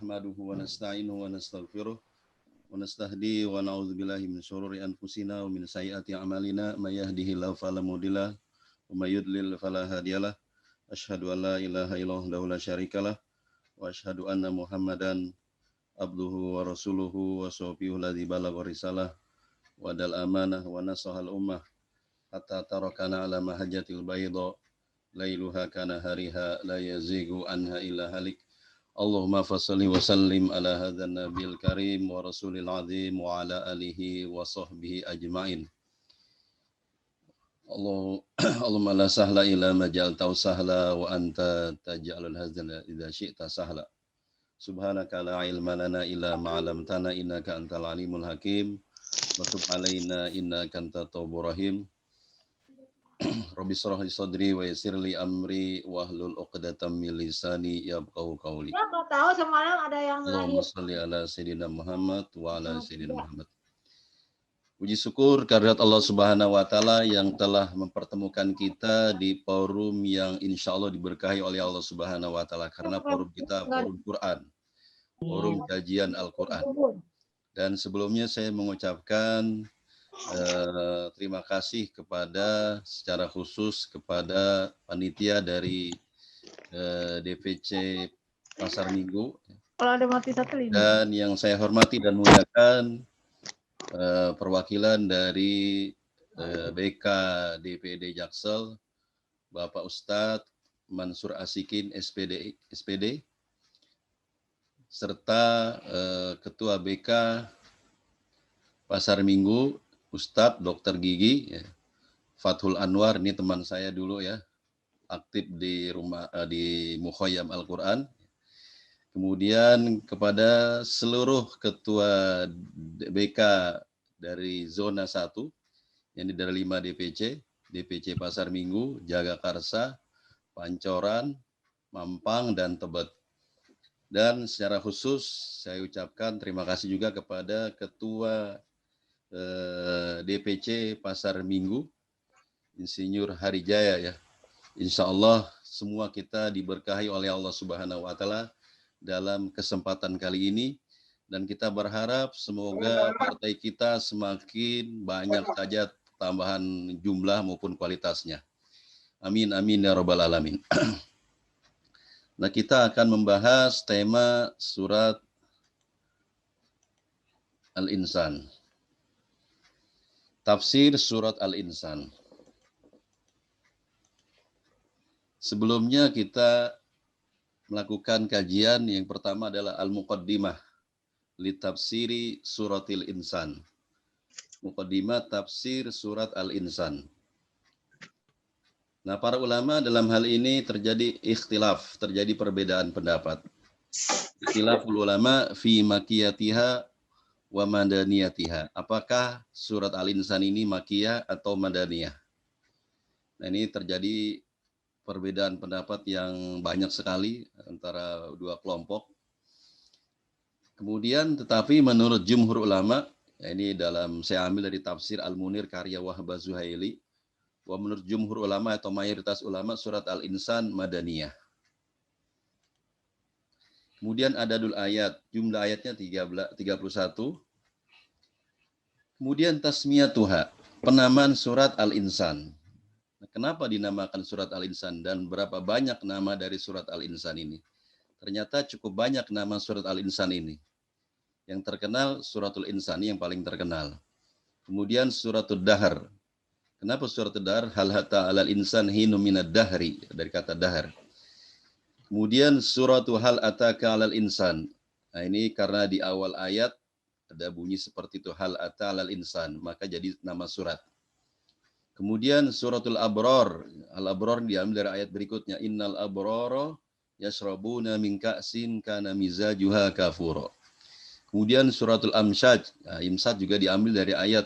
nahmaduhu wa nasta'inuhu wa nastaghfiruh wa nastahdi wa na'udzu billahi min syururi anfusina wa min sayyiati a'malina may yahdihillahu fala mudhillalah wa may yudlil fala hadiyalah. Asyhadu an la ilaha illallah wahdahu la syarikalah wa asyhadu anna Muhammadan abduhu wa rasuluhu wa sahbihi alladzi balagha risalah wa dal amanah wa nasahal ummah hatta tarakana ala mahajjatil bayda lailuha kana hariha la yazigu anha illa halik. Allahumma fassalli wa sallim ala hadzal nabiyil karim wa rasulil azim wa ala alihi wa sahbihi ajmain. Allahumma la sahla illa ma ja'altahu sahla wa anta taj'alul hazana idza syi'ta sahla. Subhanaka la ilma lana illa ma 'allamtana innaka antal alimul hakim. Wa tub alaina innaka antat tawwabur rahim. Rabbi shrah li sadri wa yassir li amri wahlul 'uqdatam min lisani yafqahu qawli. Ya, nggak tahu semalam ada yang Allahumma shalli ala sayyidina Muhammad wa ala sayyidina Muhammad. Puji syukur kehadirat Allah Subhanahu wa taala yang telah mempertemukan kita di forum yang insya Allah diberkahi oleh Allah Subhanahu wa taala, karena forum kita forum Quran, forum kajian Al-Quran. Dan sebelumnya saya mengucapkan terima kasih secara khusus kepada panitia dari DPC Pasar Minggu. Kalau ada mati satu ini. Dan yang saya hormati dan muliakan perwakilan dari BK DPD Jaksel, Bapak Ustadz Mansur Asikin SPD, serta Ketua BK Pasar Minggu, Ustadz Dr. Gigi, ya, Fathul Anwar, ini teman saya dulu ya, aktif di Mukhoyam Al-Quran. Kemudian kepada seluruh ketua BK dari zona 1, yang dari 5 DPC Pasar Minggu, Jagakarsa, Pancoran, Mampang, dan Tebet. Dan secara khusus saya ucapkan terima kasih juga kepada ketua DPC Pasar Minggu, Insinyur Harijaya ya. Insya Allah semua kita diberkahi oleh Allah Subhanahu wa taala dalam kesempatan kali ini, dan kita berharap semoga partai kita semakin banyak saja tambahan jumlah maupun kualitasnya. Amin amin ya rabbal alamin. Nah, kita akan membahas tema surat Al-Insan. Tafsir surat Al-Insan. Sebelumnya kita melakukan kajian yang pertama adalah Al-Muqaddimah li tafsiri suratil insan. Muqaddimah tafsir surat Al-Insan. Nah, para ulama dalam hal ini terjadi ikhtilaf, terjadi perbedaan pendapat. Ikhtilaful ulama fi makiyatiha wa madaniyatiha. Apakah surat Al-Insan ini makiyah atau madaniyah? Nah, ini terjadi perbedaan pendapat yang banyak sekali antara dua kelompok. Kemudian tetapi menurut jumhur ulama, ya ini saya ambil dari tafsir Al-Munir karya Wahbah Zuhaili, bahwa menurut jumhur ulama atau mayoritas ulama surat Al-Insan madaniyah. Kemudian adadul ayat, jumlah ayatnya 31. Kemudian tasmiyatuha, penamaan surat Al-Insan. Nah, kenapa dinamakan surat Al-Insan dan berapa banyak nama dari surat Al-Insan ini? Ternyata cukup banyak nama surat Al-Insan ini. Yang terkenal suratul Insan yang paling terkenal. Kemudian suratul Dahar. Kenapa suratul Dahar? Hal hatta alal insan hinu minad dahri, dari kata dahar. Kemudian suratul hal ataka alal insan. Nah, ini karena di awal ayat ada bunyi seperti itu, hal ata alal insan, maka jadi nama surat. Kemudian suratul Abror. Al-Abror diambil dari ayat berikutnya, innal abrara yashrabuna min ka'sin kana mizajuha kafura. Kemudian suratul Amsyaj. Nah, Imsad juga diambil dari ayat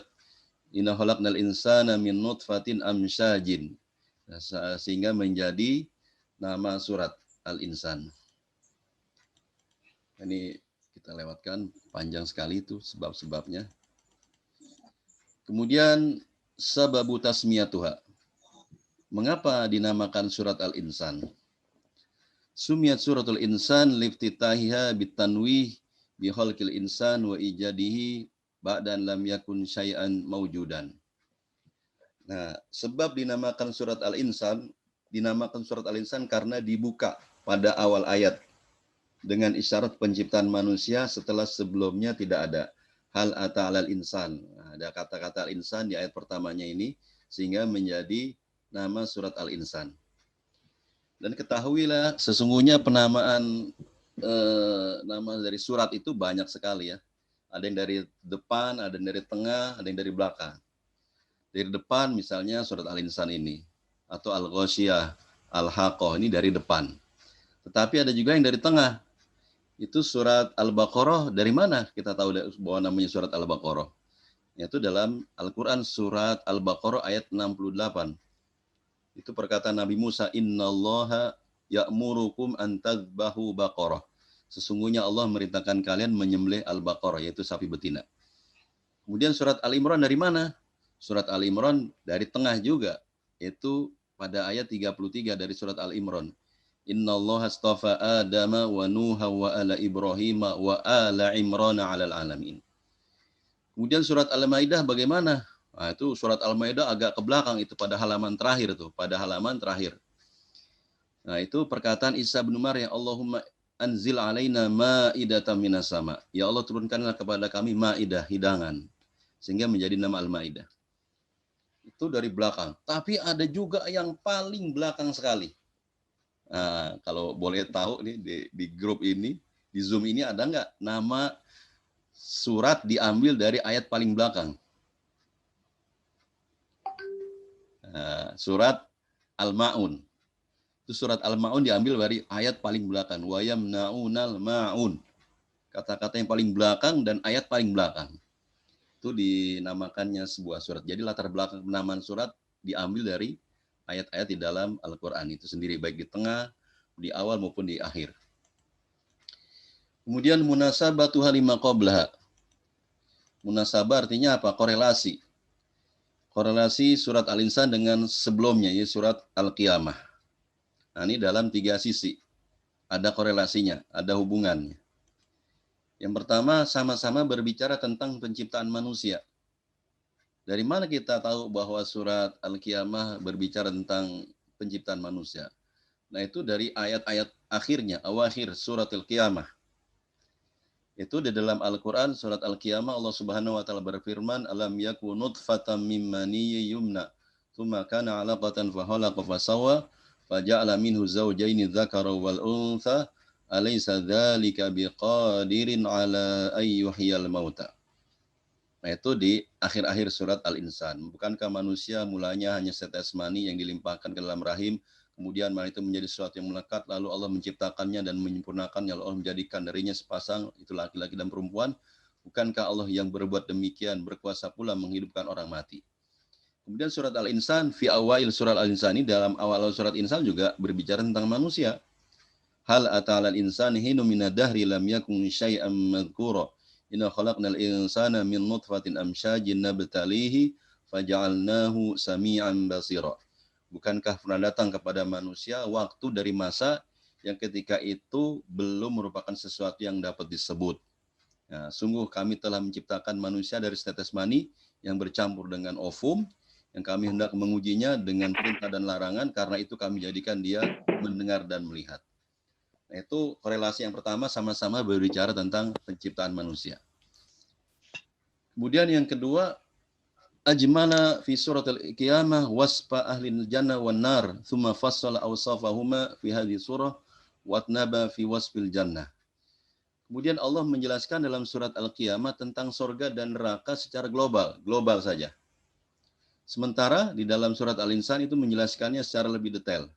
inna khalaqnal insana min nutfatin amsyajin. Nah, sehingga menjadi nama surat Al-Insan. Ini kita lewatkan, panjang sekali itu sebab-sebabnya. Kemudian sababu tasmiyatuha. Mengapa dinamakan surat Al-Insan? Sumiyat suratul insan liftitahiha bitanwih bihalqil insan wa ijadihi ba'dan lam yakun syai'an mawjudan. Nah, sebab dinamakan surat Al-Insan karena dibuka pada awal ayat dengan isyarat penciptaan manusia setelah sebelumnya tidak ada. Hal ata alal insan. Nah, ada kata-kata al-insan di ayat pertamanya ini sehingga menjadi nama surat Al-Insan. Dan ketahuilah sesungguhnya penamaan nama dari surat itu banyak sekali ya. Ada yang dari depan, ada yang dari tengah, ada yang dari belakang. Dari depan misalnya surat Al-Insan ini atau Al-Ghasyiyah, Al-Haqqah ini dari depan. Tetapi ada juga yang dari tengah. Itu surat Al-Baqarah dari mana? Kita tahu bahwa namanya surat Al-Baqarah. Yaitu dalam Al-Qur'an surat Al-Baqarah ayat 68. Itu perkataan Nabi Musa, innallaha ya'murukum an tadhbahu baqarah. Sesungguhnya Allah merintahkan kalian menyembelih Al-Baqarah, yaitu sapi betina. Kemudian surat Al-Imran dari mana? Surat Al-Imran dari tengah juga, yaitu pada ayat 33 dari surat Al-Imran. Innallaha astafa Adama wa Nuha wa ala Ibrahim wa ala Imran 'alal alamin. Kemudian surat Al-Maidah bagaimana? Nah, itu surat Al-Maidah agak ke belakang itu pada halaman terakhir tuh, pada halaman terakhir. Nah, itu perkataan Isa bin Maryam, Allahumma anzil alaina ma'idatan minas sama. Ya Allah turunkanlah kepada kami ma'idah, hidangan. Sehingga menjadi nama Al-Maidah. Itu dari belakang. Tapi ada juga yang paling belakang sekali. Nah, kalau boleh tahu nih di grup ini, di Zoom ini ada nggak nama surat diambil dari ayat paling belakang? Nah, surat Al-Ma'un. Itu surat Al-Ma'un diambil dari ayat paling belakang. Wa yamna'unal ma'un. Kata-kata yang paling belakang dan ayat paling belakang. Itu dinamakannya sebuah surat. Jadi latar belakang penamaan surat diambil dari ayat-ayat di dalam Al-Quran itu sendiri, baik di tengah, di awal maupun di akhir. Kemudian munasabatu halima qablaha. Munasabah artinya apa? Korelasi. Korelasi surat Al-Insan dengan sebelumnya, yaitu surat Al-Qiyamah. Nah, ini dalam 3 sisi. Ada korelasinya, ada hubungannya. Yang pertama, sama-sama berbicara tentang penciptaan manusia. Dari mana kita tahu bahwa surat Al-Qiyamah berbicara tentang penciptaan manusia? Nah, itu dari ayat-ayat akhirnya, awakhir surat Al-Qiyamah. Itu di dalam Al-Quran, surat Al-Qiyamah, Allah Subhanahu wa Ta'ala berfirman, Alam yaku nutfatan min maniyyi yumna, thumma kana 'alaqatan fakhalaqa fasawwa, faja'ala minhu zawjaini dzakara wal untha, alaysa dzalika biqadirin 'ala ay yuhyiyal mauta. Nah, itu di akhir-akhir surat Al-Insan. Bukankah manusia mulanya hanya setes mani yang dilimpahkan ke dalam rahim, kemudian mani itu menjadi sesuatu yang melekat, lalu Allah menciptakannya dan menyempurnakannya, lalu Allah menjadikan darinya sepasang, itu laki-laki dan perempuan. Bukankah Allah yang berbuat demikian, berkuasa pula menghidupkan orang mati. Kemudian surat Al-Insan, fi awail surat Al-Insan ini, dalam awal surat Insan juga berbicara tentang manusia. Hal ata'alal insani hinu minadahri lam yakun syai'an madhkura. Inna khalaqnal insana min nutfatin amsyajin nabtalihi faja'alnahu sami'an basira. Bukankah pernah datang kepada manusia waktu dari masa yang ketika itu belum merupakan sesuatu yang dapat disebut. Nah, sungguh kami telah menciptakan manusia dari setetes mani yang bercampur dengan ovum, yang kami hendak mengujinya dengan perintah dan larangan, karena itu kami jadikan dia mendengar dan melihat. Nah, itu korelasi yang pertama, sama-sama berbicara tentang penciptaan manusia. Kemudian yang kedua, ajmala fi surat al-qiyamah wasfa ahlil jannah wan nar, thumma fassala awsafahuma fi hadhihi surah watnaba fi wasfil jannah. Kemudian Allah menjelaskan dalam surat Al-Qiyamah tentang surga dan neraka secara global saja. Sementara di dalam surat Al-Insan itu menjelaskannya secara lebih detail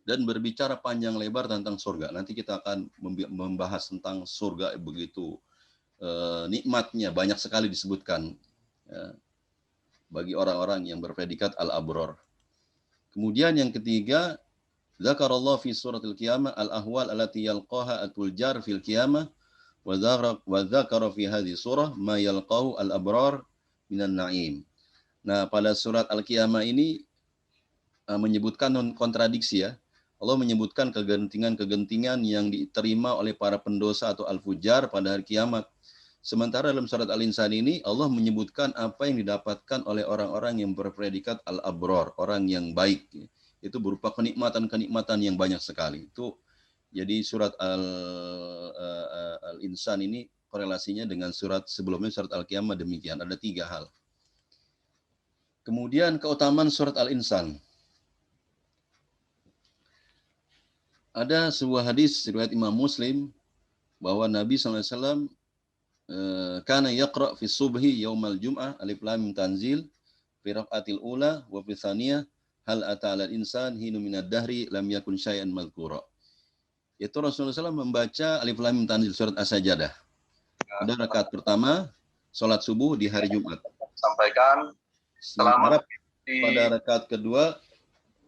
dan berbicara panjang lebar tentang surga. Nanti kita akan membahas tentang surga begitu nikmatnya, banyak sekali disebutkan ya, bagi orang-orang yang berpredikat al-abror. Kemudian yang ketiga, zakarallahu fi suratil qiyamah al-ahwal allati yalqaha at-tuljar fil qiyamah wa dzakara fi hadhihi surah ma yalqahu al-abrar minan na'im. Nah, pada surat Al-Qiyamah ini menyebutkan kontradiksi ya, Allah menyebutkan kegentingan-kegentingan yang diterima oleh para pendosa atau al-fujar pada hari kiamat. Sementara dalam surat Al-Insan ini Allah menyebutkan apa yang didapatkan oleh orang-orang yang berpredikat al-abror, orang yang baik. Itu berupa kenikmatan-kenikmatan yang banyak sekali. Itu jadi surat Al-Insan ini korelasinya dengan surat sebelumnya, surat Al-Qiyamah demikian. Ada 3 hal. Kemudian keutamaan surat Al-Insan. Ada sebuah hadis riwayat Imam Muslim bahwa Nabi SAW kana yaqra fi subhi yaumal jum'ah alif lam mim tanzil fi raqatil ula wa fi tsaniyah hal ata 'alal insan hinu minad dahri lam yakun syai'an madhkura. Itu Rasulullah SAW membaca alif lam mim tanzil surat As-Sajdah. Pada rakaat pertama salat subuh di hari Jumat. Sampaikan Sementara pada rakaat kedua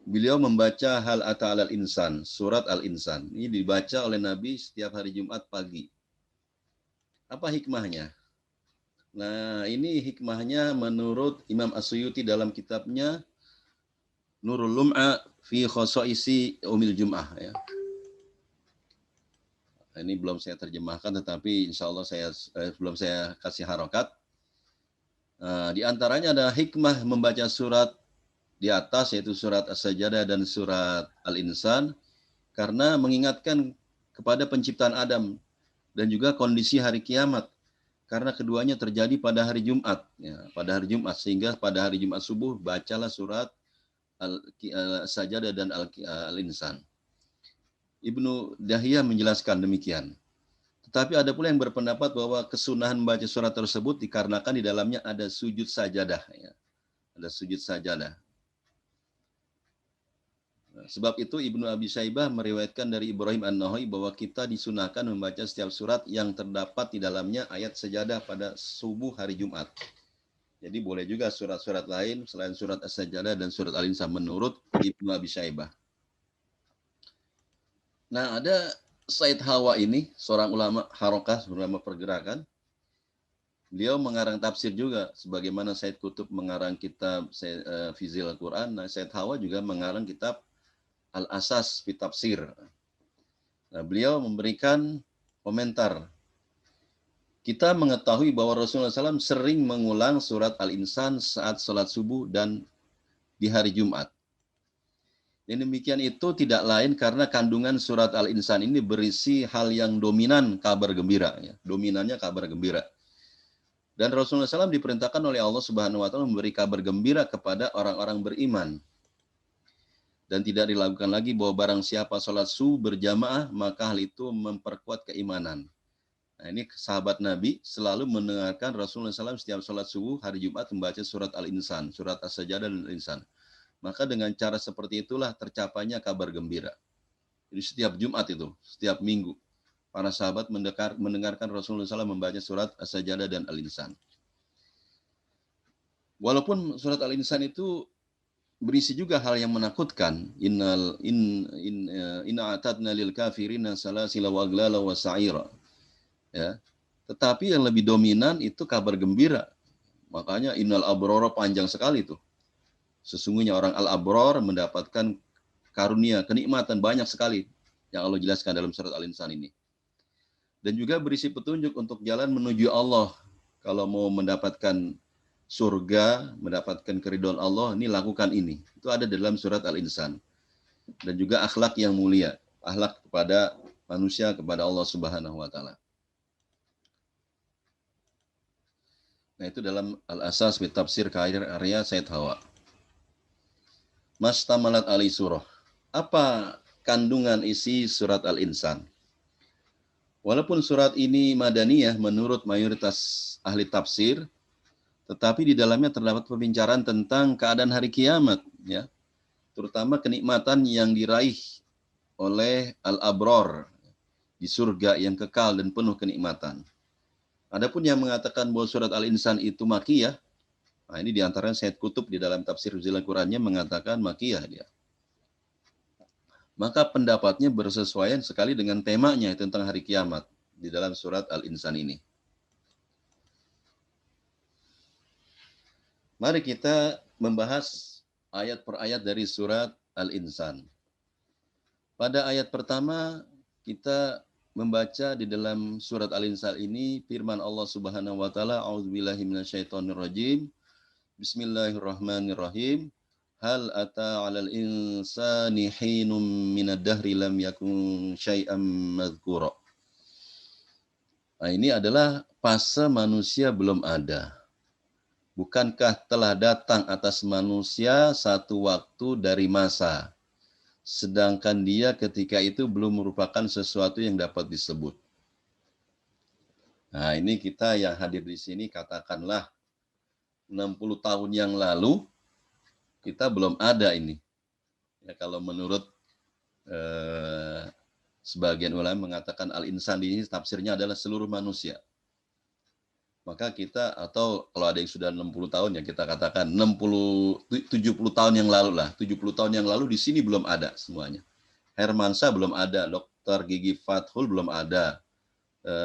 beliau membaca hal ata 'alal insan, surat Al-Insan. Ini dibaca oleh Nabi setiap hari Jumat pagi. Apa hikmahnya? Nah, ini hikmahnya menurut Imam As-Suyuti dalam kitabnya Nurul Lum'a fi Khosoisi Umil Jum'ah ya. Ini belum saya terjemahkan, tetapi insya Allah belum saya kasih harokat. Di antaranya ada hikmah membaca surat di atas, yaitu surat As-Sajdah dan surat Al-Insan, karena mengingatkan kepada penciptaan Adam dan juga kondisi hari kiamat, karena keduanya terjadi pada hari Jumat, ya, pada hari Jumat, sehingga pada hari Jumat subuh bacalah surat As-Sajdah dan Al-Insan. Ibnu Dahiyah menjelaskan demikian. Tetapi ada pula yang berpendapat bahwa kesunahan membaca surat tersebut dikarenakan di dalamnya ada sujud sajadah, ya. Ada sujud sajadah. Sebab itu Ibnu Abi Syaibah meriwayatkan dari Ibrahim An-Nakhai bahwa kita disunahkan membaca setiap surat yang terdapat di dalamnya ayat sajadah pada subuh hari Jumat. Jadi boleh juga surat-surat lain selain surat As-Sajdah dan surat Al-Insan menurut Ibnu Abi Syaibah. Nah, ada Said Hawa ini, seorang ulama harokah, ulama pergerakan. Beliau mengarang tafsir juga, sebagaimana Said Qutb mengarang kitab Fizil Al-Quran. Nah, Said Hawa juga mengarang kitab Al-Asas fi Tafsir. Nah, beliau memberikan komentar. Kita mengetahui bahwa Rasulullah SAW sering mengulang surat Al-Insan saat sholat subuh dan di hari Jumat. Dan demikian itu tidak lain karena kandungan surat Al-Insan ini berisi hal yang dominan kabar gembira. Ya. Dominannya kabar gembira. Dan Rasulullah SAW diperintahkan oleh Allah Subhanahu wa Ta'ala memberi kabar gembira kepada orang-orang beriman. Dan tidak dilakukan lagi bahwa barang siapa sholat subuh berjamaah, maka hal itu memperkuat keimanan. Nah, ini sahabat Nabi selalu mendengarkan Rasulullah SAW setiap sholat subuh hari Jumat membaca surat Al-Insan, surat As-Sajdah dan Al-Insan. Maka dengan cara seperti itulah tercapainya kabar gembira. Jadi setiap Jumat itu, setiap minggu, para sahabat mendengarkan Rasulullah SAW membaca surat As-Sajdah dan Al-Insan. Walaupun surat Al-Insan itu berisi juga hal yang menakutkan. Inna atadna lil kafirina salasila wa aghlala wa sa'ira. Ya. Tetapi yang lebih dominan itu kabar gembira. Makanya innal abrara panjang sekali itu. Sesungguhnya orang al-abror mendapatkan karunia, kenikmatan banyak sekali yang Allah jelaskan dalam surat Al-Insan ini. Dan juga berisi petunjuk untuk jalan menuju Allah. Kalau mau mendapatkan surga, mendapatkan keridhaan Allah, ini lakukan ini. Itu ada dalam surat Al-Insan. Dan juga akhlak yang mulia, akhlak kepada manusia, kepada Allah Subhanahu wa Ta'ala. Nah, itu dalam Al-Asas fi Tafsir karya Said Hawa. Mastamalat ali surah. Apa kandungan isi surat Al-Insan? Walaupun surat ini madaniyah menurut mayoritas ahli tafsir, tetapi di dalamnya terdapat pembicaraan tentang keadaan hari kiamat, ya, terutama kenikmatan yang diraih oleh al-abror di surga yang kekal dan penuh kenikmatan. Adapun yang mengatakan bahwa surat Al-Insan itu makiyah, nah ini diantaranya Said Qutb di dalam tafsir Fizil Al-Qurannya mengatakan makiyah dia. Maka pendapatnya bersesuaian sekali dengan temanya tentang hari kiamat di dalam surat Al-Insan ini. Mari kita membahas ayat per ayat dari surat Al-Insan. Pada ayat pertama kita membaca di dalam surat Al-Insan ini firman Allah Subhanahu wa taala, a'udzubillahi minasyaitonirrajim. Bismillahirrahmanirrahim. Hal ata 'alal insani hinum minad dahri lam yakun syai'an madzkura. Nah, ini adalah fase manusia belum ada. Bukankah telah datang atas manusia satu waktu dari masa, sedangkan dia ketika itu belum merupakan sesuatu yang dapat disebut. Nah, ini kita yang hadir di sini katakanlah 60 tahun yang lalu kita belum ada ini. Ya, kalau menurut sebagian ulama mengatakan al-insan ini tafsirnya adalah seluruh manusia. Maka kita, atau kalau ada yang sudah 60 tahun ya kita katakan 70 tahun yang lalu lah. 70 tahun yang lalu di sini belum ada semuanya. Hermansyah belum ada, Dr. Gigi Fathul belum ada.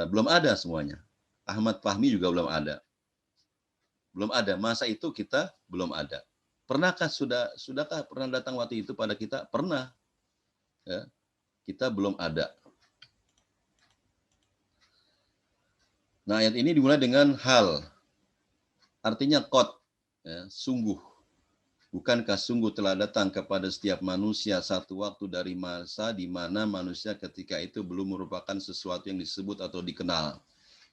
Belum ada semuanya. Ahmad Fahmi juga belum ada. Belum ada. Masa itu kita belum ada. Pernahkah sudahkah pernah datang waktu itu pada kita? Pernah. Ya, kita belum ada. Nah, ayat ini dimulai dengan hal. Artinya qad, ya, sungguh. Bukankah sungguh telah datang kepada setiap manusia satu waktu dari masa di mana manusia ketika itu belum merupakan sesuatu yang disebut atau dikenal.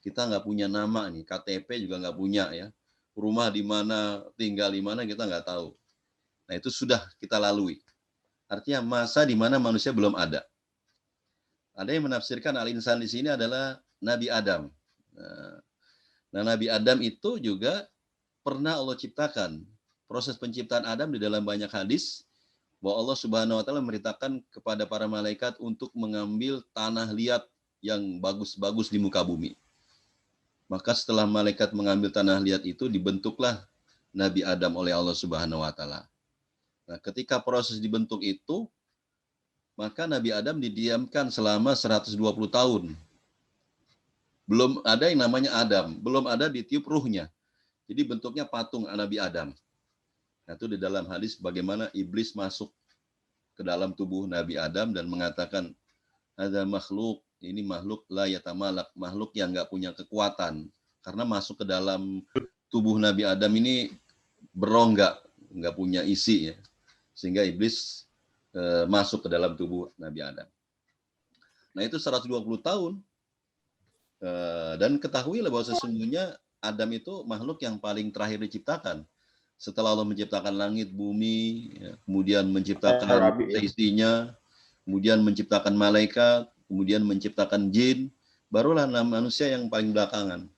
Kita nggak punya nama nih, KTP juga nggak punya ya. Rumah di mana, tinggal di mana kita nggak tahu. Nah, itu sudah kita lalui. Artinya masa di mana manusia belum ada. Ada yang menafsirkan al-insan di sini adalah Nabi Adam. Nah, Nabi Adam itu juga pernah Allah ciptakan. Proses penciptaan Adam di dalam banyak hadis, bahwa Allah Subhanahu wa taala memerintahkan kepada para malaikat untuk mengambil tanah liat yang bagus-bagus di muka bumi. Maka setelah malaikat mengambil tanah liat itu, dibentuklah Nabi Adam oleh Allah Subhanahu wa taala. Nah, ketika proses dibentuk itu, maka Nabi Adam didiamkan selama 120 tahun. Belum ada yang namanya Adam, belum ada ditiup ruhnya. Jadi bentuknya patung Nabi Adam. Nah, itu di dalam hadis bagaimana iblis masuk ke dalam tubuh Nabi Adam dan mengatakan, ada makhluk, ini makhluk la yatamalak, makhluk yang nggak punya kekuatan. Karena masuk ke dalam tubuh Nabi Adam ini berongga, nggak punya isi ya. Sehingga iblis masuk ke dalam tubuh Nabi Adam. Nah, itu 120 tahun. Dan ketahuilah bahwa sesungguhnya Adam itu makhluk yang paling terakhir diciptakan. Setelah Allah menciptakan langit, bumi, ya, kemudian menciptakan isinya, kemudian menciptakan malaikat, kemudian menciptakan jin, barulah manusia yang paling belakangan.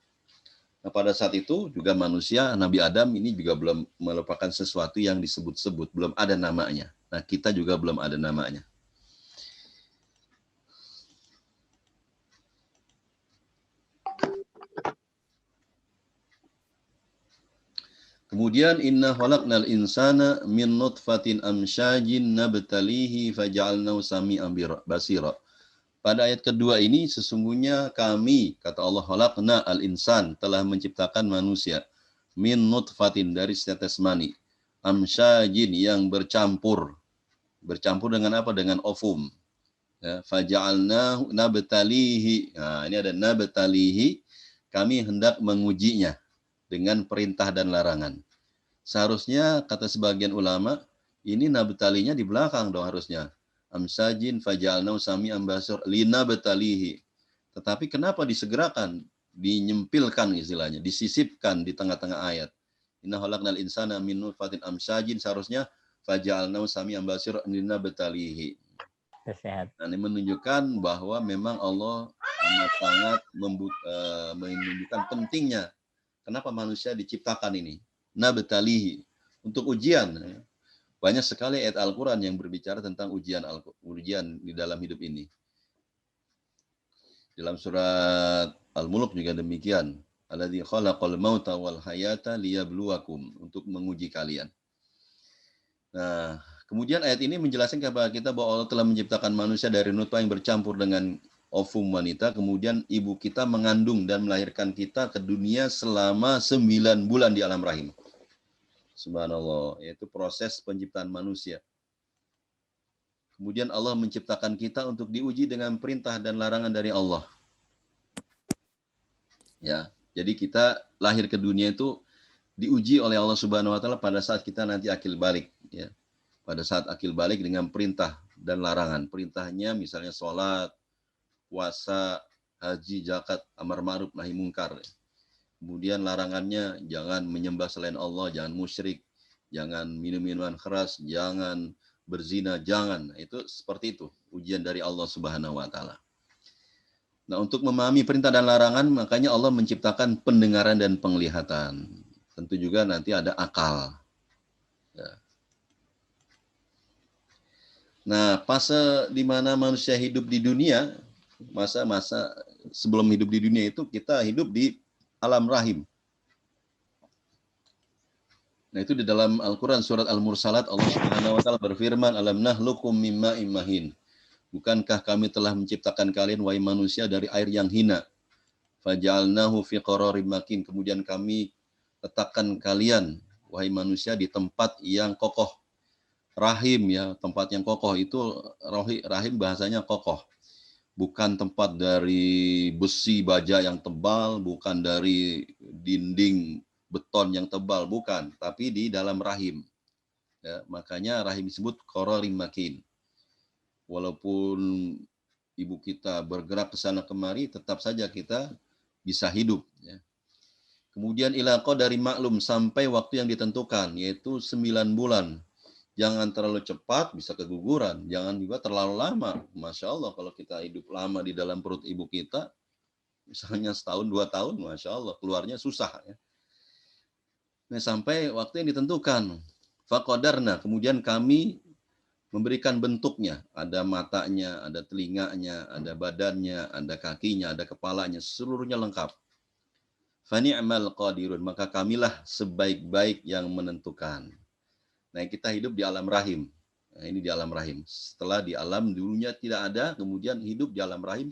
Nah, pada saat itu juga manusia, Nabi Adam ini juga belum merupakan sesuatu yang disebut-sebut, belum ada namanya. Nah, kita juga belum ada namanya. Kemudian inna khalaqnal insana min nutfatin amsyajin nabtalihi faja'alnahu sami'an basira. Pada ayat kedua ini sesungguhnya kami, kata Allah, khalaqna al-insan, telah menciptakan manusia min nutfatin, dari setetes mani, amsyajin, yang bercampur. Bercampur dengan apa? Dengan ovum. Ya, faja'alnahu nabtalihi. Nah, ini ada nabtalihi, kami hendak mengujinya dengan perintah dan larangan. Seharusnya kata sebagian ulama, ini nabtalinya di belakang dong harusnya. Amsajin faja'alnahu sami'an basir linabtalihi. Tetapi kenapa disegerakan, dinyempilkan istilahnya, disisipkan di tengah-tengah ayat. Inna khalaqnal insana min nutfatin amsajin, seharusnya faja'alnahu sami'an basir linabtalihi. Nah, ini menunjukkan bahwa memang Allah amat sangat menunjukkan pentingnya kenapa manusia diciptakan ini. Nabtalihi, untuk ujian. Banyak sekali ayat Al-Quran yang berbicara tentang ujian di dalam hidup ini. Dalam surat Al-Mulk juga demikian. Alladzi khalaqal mauta wal hayata liyabluwakum, untuk menguji kalian. Nah, kemudian ayat ini menjelaskan kepada kita bahwa Allah telah menciptakan manusia dari nutfah yang bercampur dengan ovum wanita, kemudian ibu kita mengandung dan melahirkan kita ke dunia selama 9 bulan di alam rahim. Subhanallah, yaitu proses penciptaan manusia. Kemudian Allah menciptakan kita untuk diuji dengan perintah dan larangan dari Allah. Ya, jadi kita lahir ke dunia itu diuji oleh Allah Subhanahu wa taala pada saat kita nanti akil balik, ya. Pada saat akil balik dengan perintah dan larangan. Perintahnya misalnya sholat, puasa, haji, zakat, amar ma'ruf, nahi mungkar. Kemudian larangannya jangan menyembah selain Allah, jangan musyrik, jangan minum minuman keras, jangan berzina, jangan. Itu seperti itu, ujian dari Allah Subhanahu wa taala. Nah, untuk memahami perintah dan larangan, makanya Allah menciptakan pendengaran dan penglihatan. Tentu juga nanti ada akal. Ya. Nah, fase di mana manusia hidup di dunia, masa-masa sebelum hidup di dunia itu kita hidup di alam rahim. Nah, itu di dalam Al-Quran surat Al-Mursalat Allah Subhanahu wa taala berfirman, "Alam nahlukum mimma imahin." Bukankah kami telah menciptakan kalian wahai manusia dari air yang hina? Faja'alnahu fi qararim makin. Kemudian kami letakkan kalian wahai manusia di tempat yang kokoh. Rahim, ya, tempat yang kokoh itu rahim bahasanya kokoh. Bukan tempat dari besi baja yang tebal, bukan dari dinding beton yang tebal, bukan, tapi di dalam rahim. Ya, makanya rahim disebut qararim makin. Walaupun ibu kita bergerak ke sana kemari, tetap saja kita bisa hidup. Ya. Kemudian ila qadari maklum, sampai waktu yang ditentukan, yaitu 9 bulan. Jangan terlalu cepat, bisa keguguran. Jangan juga terlalu lama. Masya Allah, kalau kita hidup lama di dalam perut ibu kita, misalnya setahun, 2 tahun, Masya Allah, keluarnya susah. Ya. Nah, sampai waktu yang ditentukan. Faqadarna, kemudian kami memberikan bentuknya, ada matanya, ada telinganya, ada badannya, ada kakinya, ada kepalanya, seluruhnya lengkap. Fani'mal qadirun, maka kamilah sebaik-baik yang menentukan. Nah, kita hidup di alam rahim. Nah, ini di alam rahim. Setelah di alam dulunya tidak ada, kemudian hidup di alam rahim,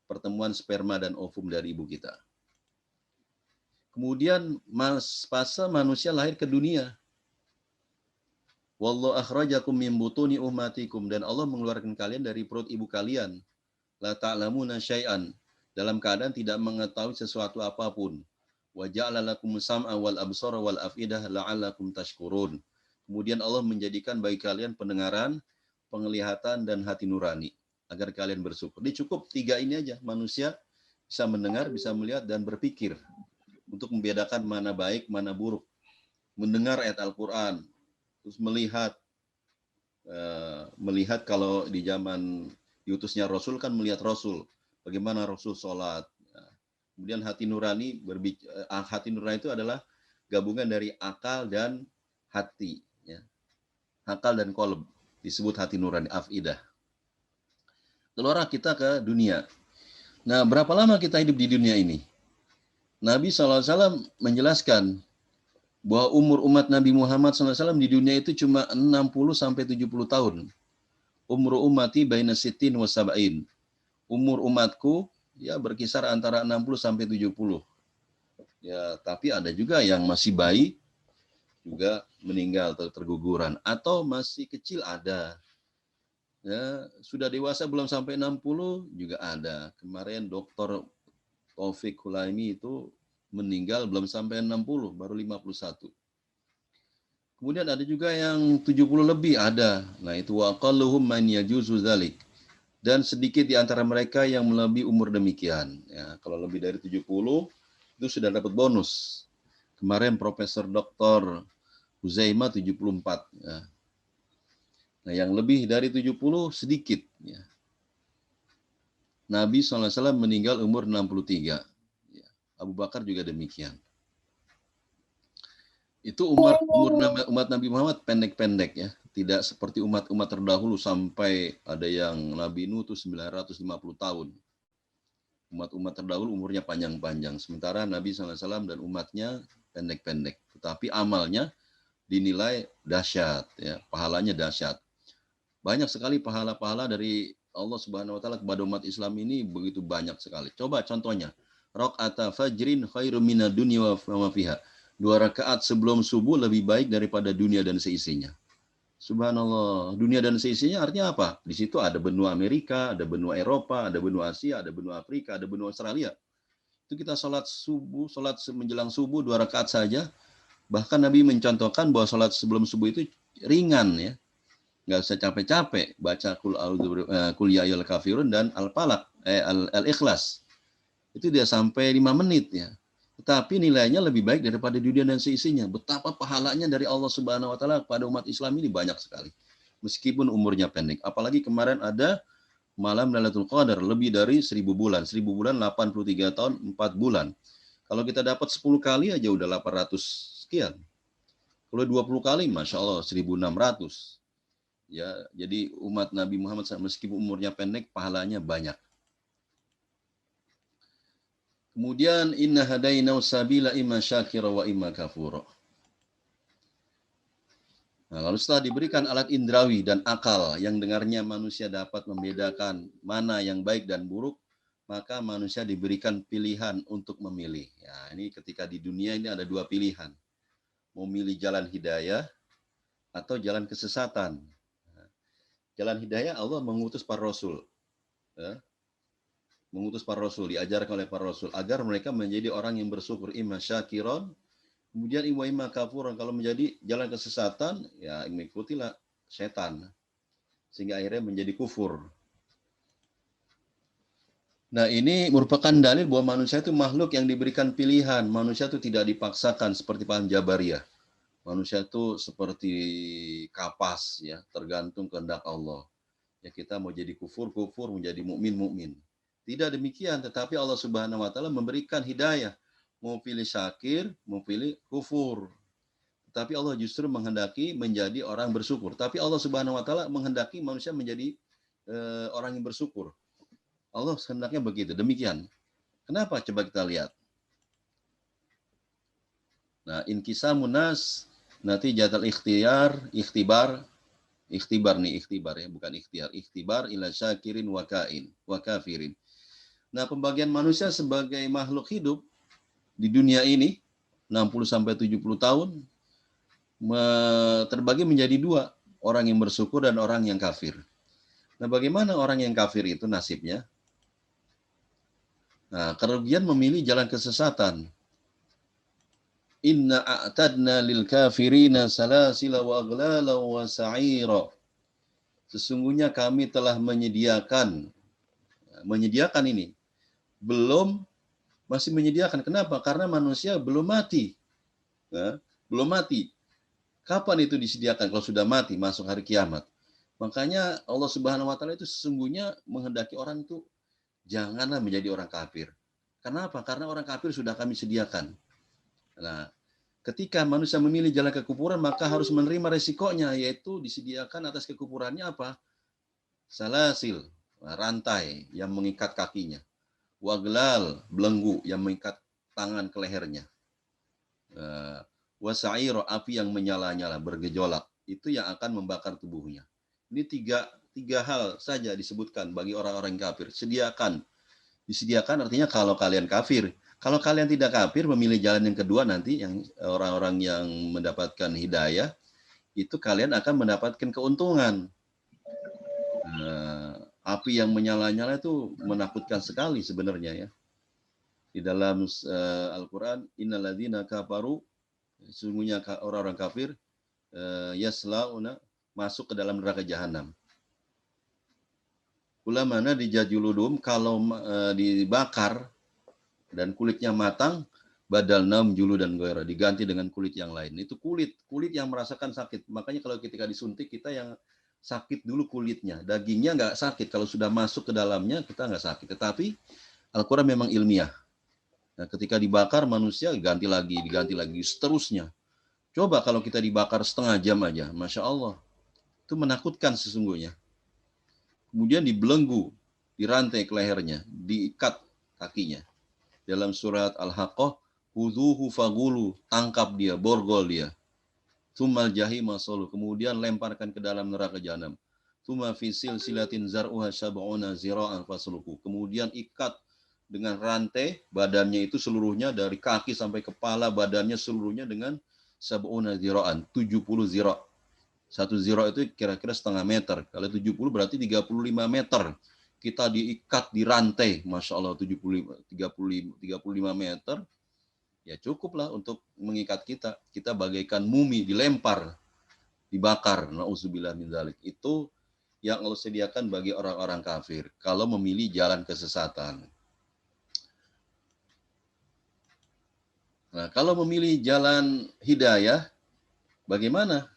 pertemuan sperma dan ovum dari ibu kita. Kemudian fase manusia lahir ke dunia. Wallahu akhrajakum min butuni ummatikum, dan Allah mengeluarkan kalian dari perut ibu kalian. La ta'lamuna syai'an, dalam keadaan tidak mengetahui sesuatu apapun. Wa ja'ala lakum sam'a wal absara wal afidah la'allakum tashkurun. Kemudian Allah menjadikan bagi kalian pendengaran, penglihatan, dan hati nurani agar kalian bersyukur. Ini cukup 3 ini aja, manusia bisa mendengar, bisa melihat, dan berpikir untuk membedakan mana baik, mana buruk. Mendengar ayat Al-Quran, terus melihat kalau di zaman diutusnya Rasul kan melihat Rasul, bagaimana Rasul sholat. Kemudian hati nurani, hati nurani itu adalah gabungan dari akal dan hati, ya. Akal dan qalb disebut hati nurani, afidah. Keluar kita ke dunia. Nah, berapa lama kita hidup di dunia ini? Nabi SAW menjelaskan bahwa umur umat Nabi Muhammad SAW di dunia itu cuma 60-70 tahun. Umur ummati baina sittin wa sab'in. Umur umatku ya berkisar antara 60-70. Ya, tapi ada juga yang masih bayi juga meninggal atau terguguran, atau masih kecil ada. Ya, sudah dewasa belum sampai 60 juga ada. Kemarin Dr. Taufik Hulaimi itu meninggal belum sampai 60, baru 51. Kemudian ada juga yang 70 lebih ada. Nah, itu waqalluhum man yajuzu dzalik. Dan sedikit di antara mereka yang melebihi umur demikian. Ya, kalau lebih dari 70 itu sudah dapat bonus. Kemarin Profesor Dr. Huzaimah 74. Ya. Nah, yang lebih dari 70 sedikit. Ya. Nabi SAW meninggal umur 63. Abu Bakar juga demikian. Itu umur umat Nabi Muhammad pendek-pendek, ya. Tidak seperti umat-umat terdahulu sampai ada yang Nabi Nuh itu 950 tahun. Umat-umat terdahulu umurnya panjang-panjang. Sementara Nabi SAW dan umatnya pendek-pendek. Tetapi amalnya dinilai dahsyat, ya. Pahalanya dahsyat. Banyak sekali pahala-pahala dari Allah Subhanahu wa taala kepada umat Islam ini, begitu banyak sekali. Coba contohnya. Raq'ata fajrin khairum minad dunya wa ma fiha. 2 rakaat sebelum subuh lebih baik daripada dunia dan seisinya. Subhanallah. Dunia dan seisinya artinya apa? Di situ ada benua Amerika, ada benua Eropa, ada benua Asia, ada benua Afrika, ada benua Australia. Itu kita sholat subuh, sholat menjelang subuh 2 rakaat saja. Bahkan Nabi mencontohkan bahwa sholat sebelum subuh itu ringan ya. Nggak usah capek-capek. Baca Qul ya ayyuhal kafirun dan Al-Ikhlas. Itu dia sampai 5 menit ya. Tetapi nilainya lebih baik daripada dunia dan seisinya. Betapa pahalanya dari Allah Subhanahu wa taala kepada umat Islam ini banyak sekali. Meskipun umurnya pendek. Apalagi kemarin ada malam Lailatul Qadar lebih dari 1000 bulan. 1000 bulan 83 tahun 4 bulan. Kalau kita dapat 10 kali aja udah 800 sekian. Kalau 20 kali Masya Allah 1600. Ya, jadi umat Nabi Muhammad meskipun umurnya pendek pahalanya banyak. Kemudian inna hadainau sabila imma syakira wa imma kafura. Nah, lalu setelah diberikan alat indrawi dan akal yang dengarnya manusia dapat membedakan mana yang baik dan buruk, maka manusia diberikan pilihan untuk memilih. Ya, ini ketika di dunia ini ada 2 pilihan. Mau milih jalan hidayah atau jalan kesesatan. Nah, jalan hidayah Allah mengutus para rasul. Ya, mengutus para rasul, diajarkan oleh para rasul agar mereka menjadi orang yang bersyukur, imma syakiron, kemudian imma kafuran. Kalau menjadi jalan kesesatan, ya mengikutilah setan, sehingga akhirnya menjadi kufur. Nah, ini merupakan dalil bahwa manusia itu makhluk yang diberikan pilihan. Manusia itu tidak dipaksakan seperti paham Jabariyah. Manusia itu seperti kapas, ya, tergantung kehendak Allah. Ya, kita mau jadi kufur, menjadi mukmin. Tidak demikian, tetapi Allah Subhanahu wa taala memberikan hidayah. Mau pilih syakir, mau pilih kufur. Tetapi Allah justru menghendaki menjadi orang bersyukur. Tapi Allah Subhanahu wa taala menghendaki manusia menjadi orang yang bersyukur. Allah hendaknya begitu, demikian. Kenapa? Coba kita lihat. Nah, inkisamun nas nanti jadal ikhtibar ya, bukan ikhtiar. Ikhtibar ila syakirin wa kafirin. Nah, pembagian manusia sebagai makhluk hidup di dunia ini 60 sampai 70 tahun terbagi menjadi 2, orang yang bersyukur dan orang yang kafir. Nah, bagaimana orang yang kafir itu nasibnya? Nah, kerugian memilih jalan kesesatan. Inna a'tadna lil kafirina salasila wa aghlala wa sa'ira. Sesungguhnya kami telah menyediakan ini. Masih menyediakan. Kenapa? Karena manusia belum mati. Ya, belum mati. Kapan itu disediakan? Kalau sudah mati, masuk hari kiamat. Makanya Allah Subhanahu wa taala itu sesungguhnya menghendaki orang itu janganlah menjadi orang kafir. Kenapa? Karena orang kafir sudah kami sediakan. Nah, ketika manusia memilih jalan kekufuran, maka harus menerima resikonya, yaitu disediakan atas kekufurannya apa? Salasil, rantai yang mengikat kakinya. Waglal, belenggu yang mengikat tangan ke lehernya. Wasairo, api yang menyala-nyala, bergejolak. Itu yang akan membakar tubuhnya. Ini tiga hal saja disebutkan bagi orang-orang kafir. Disediakan artinya kalau kalian kafir. Kalau kalian tidak kafir, memilih jalan yang kedua nanti, yang orang-orang yang mendapatkan hidayah, itu kalian akan mendapatkan keuntungan. Api yang menyala-nyala itu menakutkan sekali sebenarnya ya. Di dalam Al-Quran, innalladzina kafaru, sesungguhnya orang-orang kafir, yaslauna, masuk ke dalam neraka jahanam. Ulamana dijajuludum, kalau dibakar dan kulitnya matang, badal nam julu dan goyra, diganti dengan kulit yang lain. Itu kulit yang merasakan sakit. Makanya kalau ketika disuntik, kita yang sakit dulu kulitnya. Dagingnya nggak sakit. Kalau sudah masuk ke dalamnya, kita nggak sakit. Tetapi Al-Quran memang ilmiah. Nah, ketika dibakar, manusia diganti lagi, seterusnya. Coba kalau kita dibakar setengah jam aja, Masya Allah. Itu menakutkan sesungguhnya. Kemudian dibelenggu, dirantai ke lehernya, diikat kakinya. Dalam surat Al-Haqqah, hudhuhu fagulu, tangkap dia, borgol dia. Tsummal jahima solu, kemudian lemparkan ke dalam neraka jahanam. Tsumma fi silsilatin zar'uha sab'una zira'an fasluku. Kemudian ikat dengan rantai, badannya itu seluruhnya dari kaki sampai kepala, badannya seluruhnya dengan sab'una zira'an, 70 zira'. 1 ziro itu kira-kira setengah meter. Kalau 70 berarti 35 meter. Kita diikat di rantai, Masya Allah 35 meter. Ya cukuplah untuk mengikat kita. Kita bagaikan mumi, dilempar, dibakar. Na'udzubillah min dzalik. Itu yang Allah sediakan bagi orang-orang kafir kalau memilih jalan kesesatan. Nah, kalau memilih jalan hidayah, bagaimana?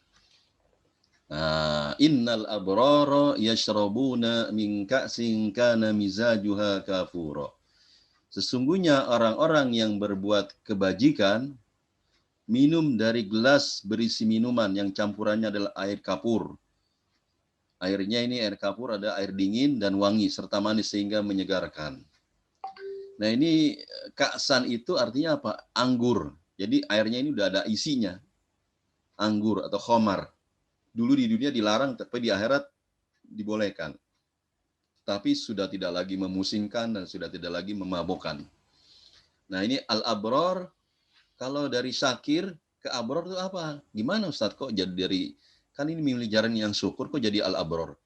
Nah, innal abrara yashrabuna min ka'sin kana mizajuha kafura. Sesungguhnya orang-orang yang berbuat kebajikan minum dari gelas berisi minuman yang campurannya adalah air kapur. Airnya ini air kapur ada air dingin dan wangi serta manis sehingga menyegarkan. Nah, ini ka'san itu artinya apa? Anggur. Jadi airnya ini udah ada isinya. Anggur atau khomar. Dulu di dunia dilarang, tapi di akhirat dibolehkan. Tapi sudah tidak lagi memusingkan dan sudah tidak lagi memabukkan. Nah, ini al-abror, kalau dari syakir ke abror itu apa? Gimana Ustaz kok jadi dari, kan ini memilih jalan yang syukur kok jadi al-abror?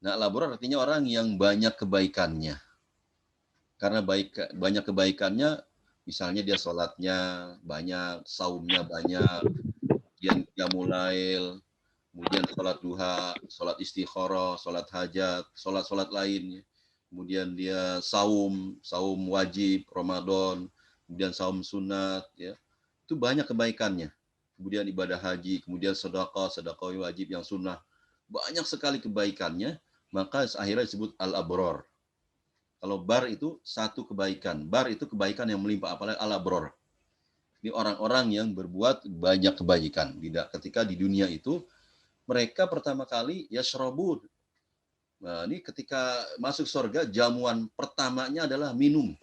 Nah, al-abror artinya orang yang banyak kebaikannya. Karena banyak kebaikannya, misalnya dia sholatnya banyak, saumnya banyak, dia mulail, kemudian sholat duha, sholat istikharah, sholat hajat, sholat lainnya. Kemudian dia saum wajib, Ramadan, kemudian saum sunat, ya. Itu banyak kebaikannya. Kemudian ibadah haji, kemudian sedekah wajib yang sunnah. Banyak sekali kebaikannya, maka akhirnya disebut al-abror. Kalau bar itu satu kebaikan. Bar itu kebaikan yang melimpah, apalagi al-abror. Ini orang-orang yang berbuat banyak kebaikan. Ketika di dunia itu, mereka pertama kali yashrabun. Nah, ini ketika masuk surga, jamuan pertamanya adalah minum.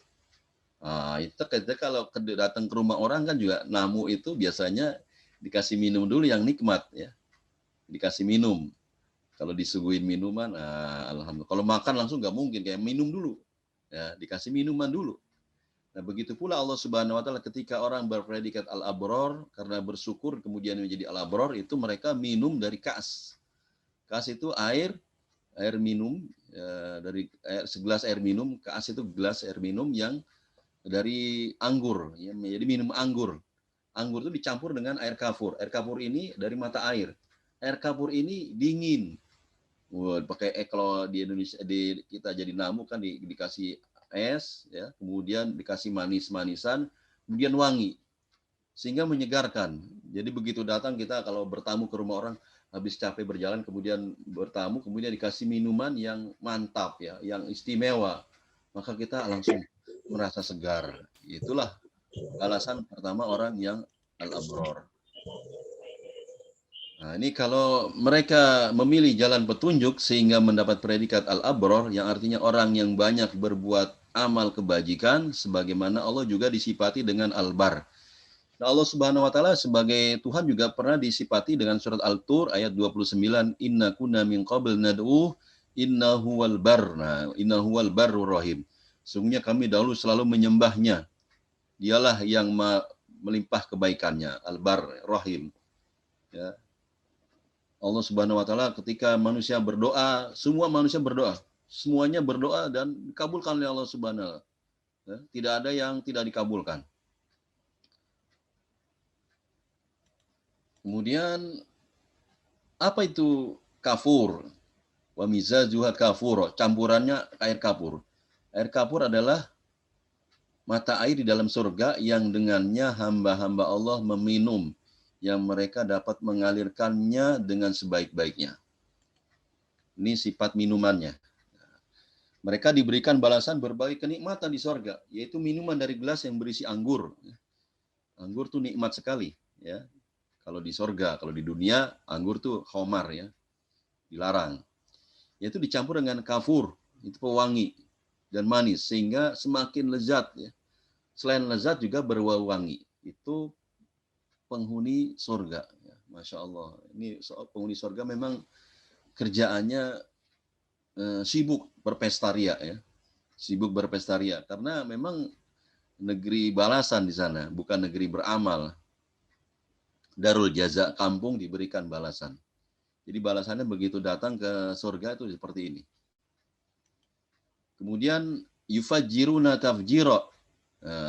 Nah, itu kalau datang ke rumah orang kan juga namu itu biasanya dikasih minum dulu yang nikmat ya. Dikasih minum. Kalau disuguhin minuman, alhamdulillah. Kalau makan langsung nggak mungkin, kayak minum dulu. Ya, dikasih minuman dulu. Nah, begitu pula Allah Subhanahu wa taala ketika orang berpredikat al-abror karena bersyukur kemudian menjadi al-abror, itu mereka minum dari kas. Kas itu air minum ya, dari segelas air minum, kas itu gelas air minum yang dari anggur ya, jadi minum anggur. Anggur itu dicampur dengan air kapur. Air kapur ini dari mata air. Air kapur ini dingin. Pakai kalau di Indonesia kita jadi namu kan dikasih es ya, kemudian dikasih manis-manisan, kemudian wangi sehingga menyegarkan. Jadi begitu datang kita kalau bertamu ke rumah orang habis capek berjalan kemudian bertamu kemudian dikasih minuman yang mantap ya, yang istimewa, maka kita langsung merasa segar. Itulah alasan pertama orang yang al-abror. Nah, ini kalau mereka memilih jalan petunjuk sehingga mendapat predikat al-abror, yang artinya orang yang banyak berbuat amal kebajikan, sebagaimana Allah juga disifati dengan al-bar. Nah, Allah Subhanahu wa taala sebagai Tuhan juga pernah disifati dengan surat Al-Tur ayat 29, inna kunna min qabl nad'u innahu wal bar. Nah, innahu wal barur rahim. Sungguhnya kami dahulu selalu menyembahnya. Dialah yang melimpah kebaikannya, al-bar rahim. Ya. Allah Subhanahu wa taala ketika manusia berdoa, semua manusia berdoa. Semuanya berdoa dan dikabulkan oleh Allah Subhanahu wa taala. Ya, tidak ada yang tidak dikabulkan. Kemudian apa itu kafur? Wa mizajuha kafur, campurannya air kapur. Air kapur adalah mata air di dalam surga yang dengannya hamba-hamba Allah meminum, yang mereka dapat mengalirkannya dengan sebaik-baiknya. Ini sifat minumannya. Mereka diberikan balasan berbagai kenikmatan di surga, yaitu minuman dari gelas yang berisi anggur. Anggur tuh nikmat sekali, ya. Kalau di surga, kalau di dunia anggur tuh khomar ya, dilarang. Yaitu dicampur dengan kafur, itu pewangi dan manis sehingga semakin lezat ya. Selain lezat juga berwangi. Itu penghuni surga. Ya, Masya Allah. Ini penghuni surga memang kerjaannya sibuk berpestaria ya. Sibuk berpestaria karena memang negeri balasan di sana, bukan negeri beramal. Darul jaza, kampung diberikan balasan. Jadi balasannya begitu datang ke surga itu seperti ini. Kemudian yufajjiruna tafjira.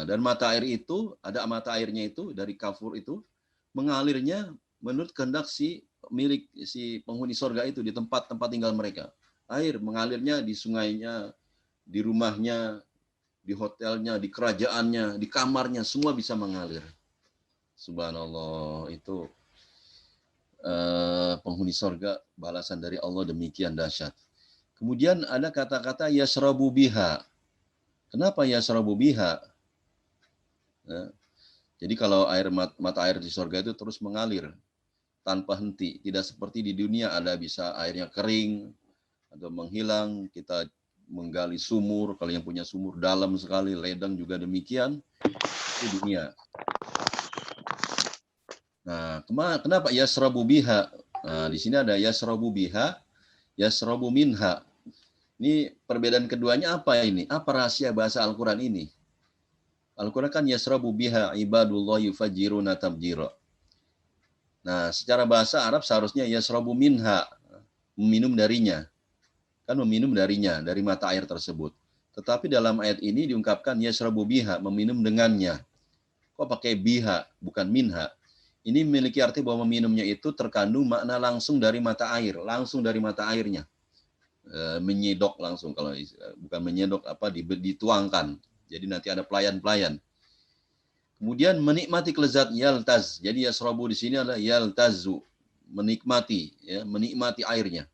Dan mata air itu, ada mata airnya itu dari kafur itu mengalirnya menurut kehendak si milik si penghuni surga itu di tempat-tempat tinggal mereka. Air mengalirnya di sungainya, di rumahnya, di hotelnya, di kerajaannya, di kamarnya, semua bisa mengalir. Subhanallah, itu penghuni surga balasan dari Allah demikian dahsyat. Kemudian ada kata-kata yasrabu biha. Kenapa yasrabu biha? Ya. Jadi kalau mata air di surga itu terus mengalir tanpa henti, tidak seperti di dunia ada bisa airnya kering atau menghilang, kita menggali sumur, kalau yang punya sumur dalam sekali, ledang juga demikian, itu dunia. Nah, kenapa yasrabu biha? Nah, di sini ada yasrabu biha, yasrabu minha. Ini perbedaan keduanya apa ini? Apa rahasia bahasa Al-Quran ini? Al-Quran kan yasrabu biha ibadullah yufajiruna tabjira. Nah, secara bahasa Arab seharusnya yasrabu minha, meminum darinya. Kan meminum darinya, dari mata air tersebut. Tetapi dalam ayat ini diungkapkan yasrabu biha, meminum dengannya. Kok pakai biha, bukan minha? Ini memiliki arti bahwa meminumnya itu terkandung makna langsung dari mata air, langsung dari mata airnya. Menyedok langsung, kalau bukan menyedok, dituangkan. Jadi nanti ada pelayan-pelayan. Kemudian menikmati kelezat yaltaz. Jadi yasrabu di sini adalah yaltazu, menikmati, ya, menikmati airnya.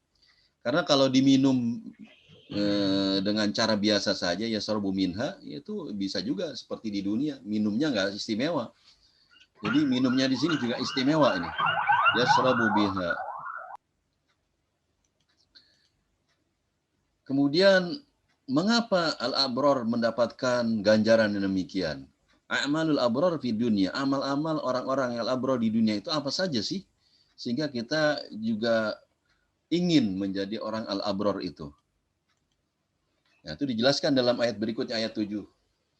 Karena kalau diminum dengan cara biasa saja yasrabu minha, itu bisa juga seperti di dunia, minumnya nggak istimewa. Jadi minumnya di sini juga istimewa ini. Yasrabu biha. Kemudian mengapa al-abrar mendapatkan ganjaran yang demikian? A'malul abrar fi dunia, amal-amal orang-orang yang al-abrar di dunia itu apa saja sih? Sehingga kita juga ingin menjadi orang al-abrar itu. Nah, itu dijelaskan dalam ayat berikutnya, ayat 7.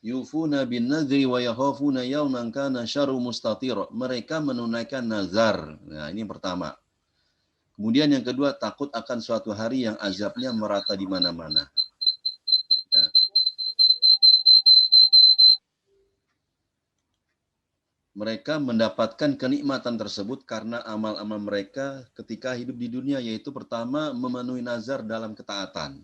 Yufuna bin nadri wa yakhafuna yawman kana syarru mustatira. Mereka menunaikan nazar. Nah, ini yang pertama. Kemudian yang kedua, takut akan suatu hari yang azabnya merata di mana-mana. Ya. Mereka mendapatkan kenikmatan tersebut karena amal-amal mereka ketika hidup di dunia, yaitu pertama memenuhi nazar dalam ketaatan.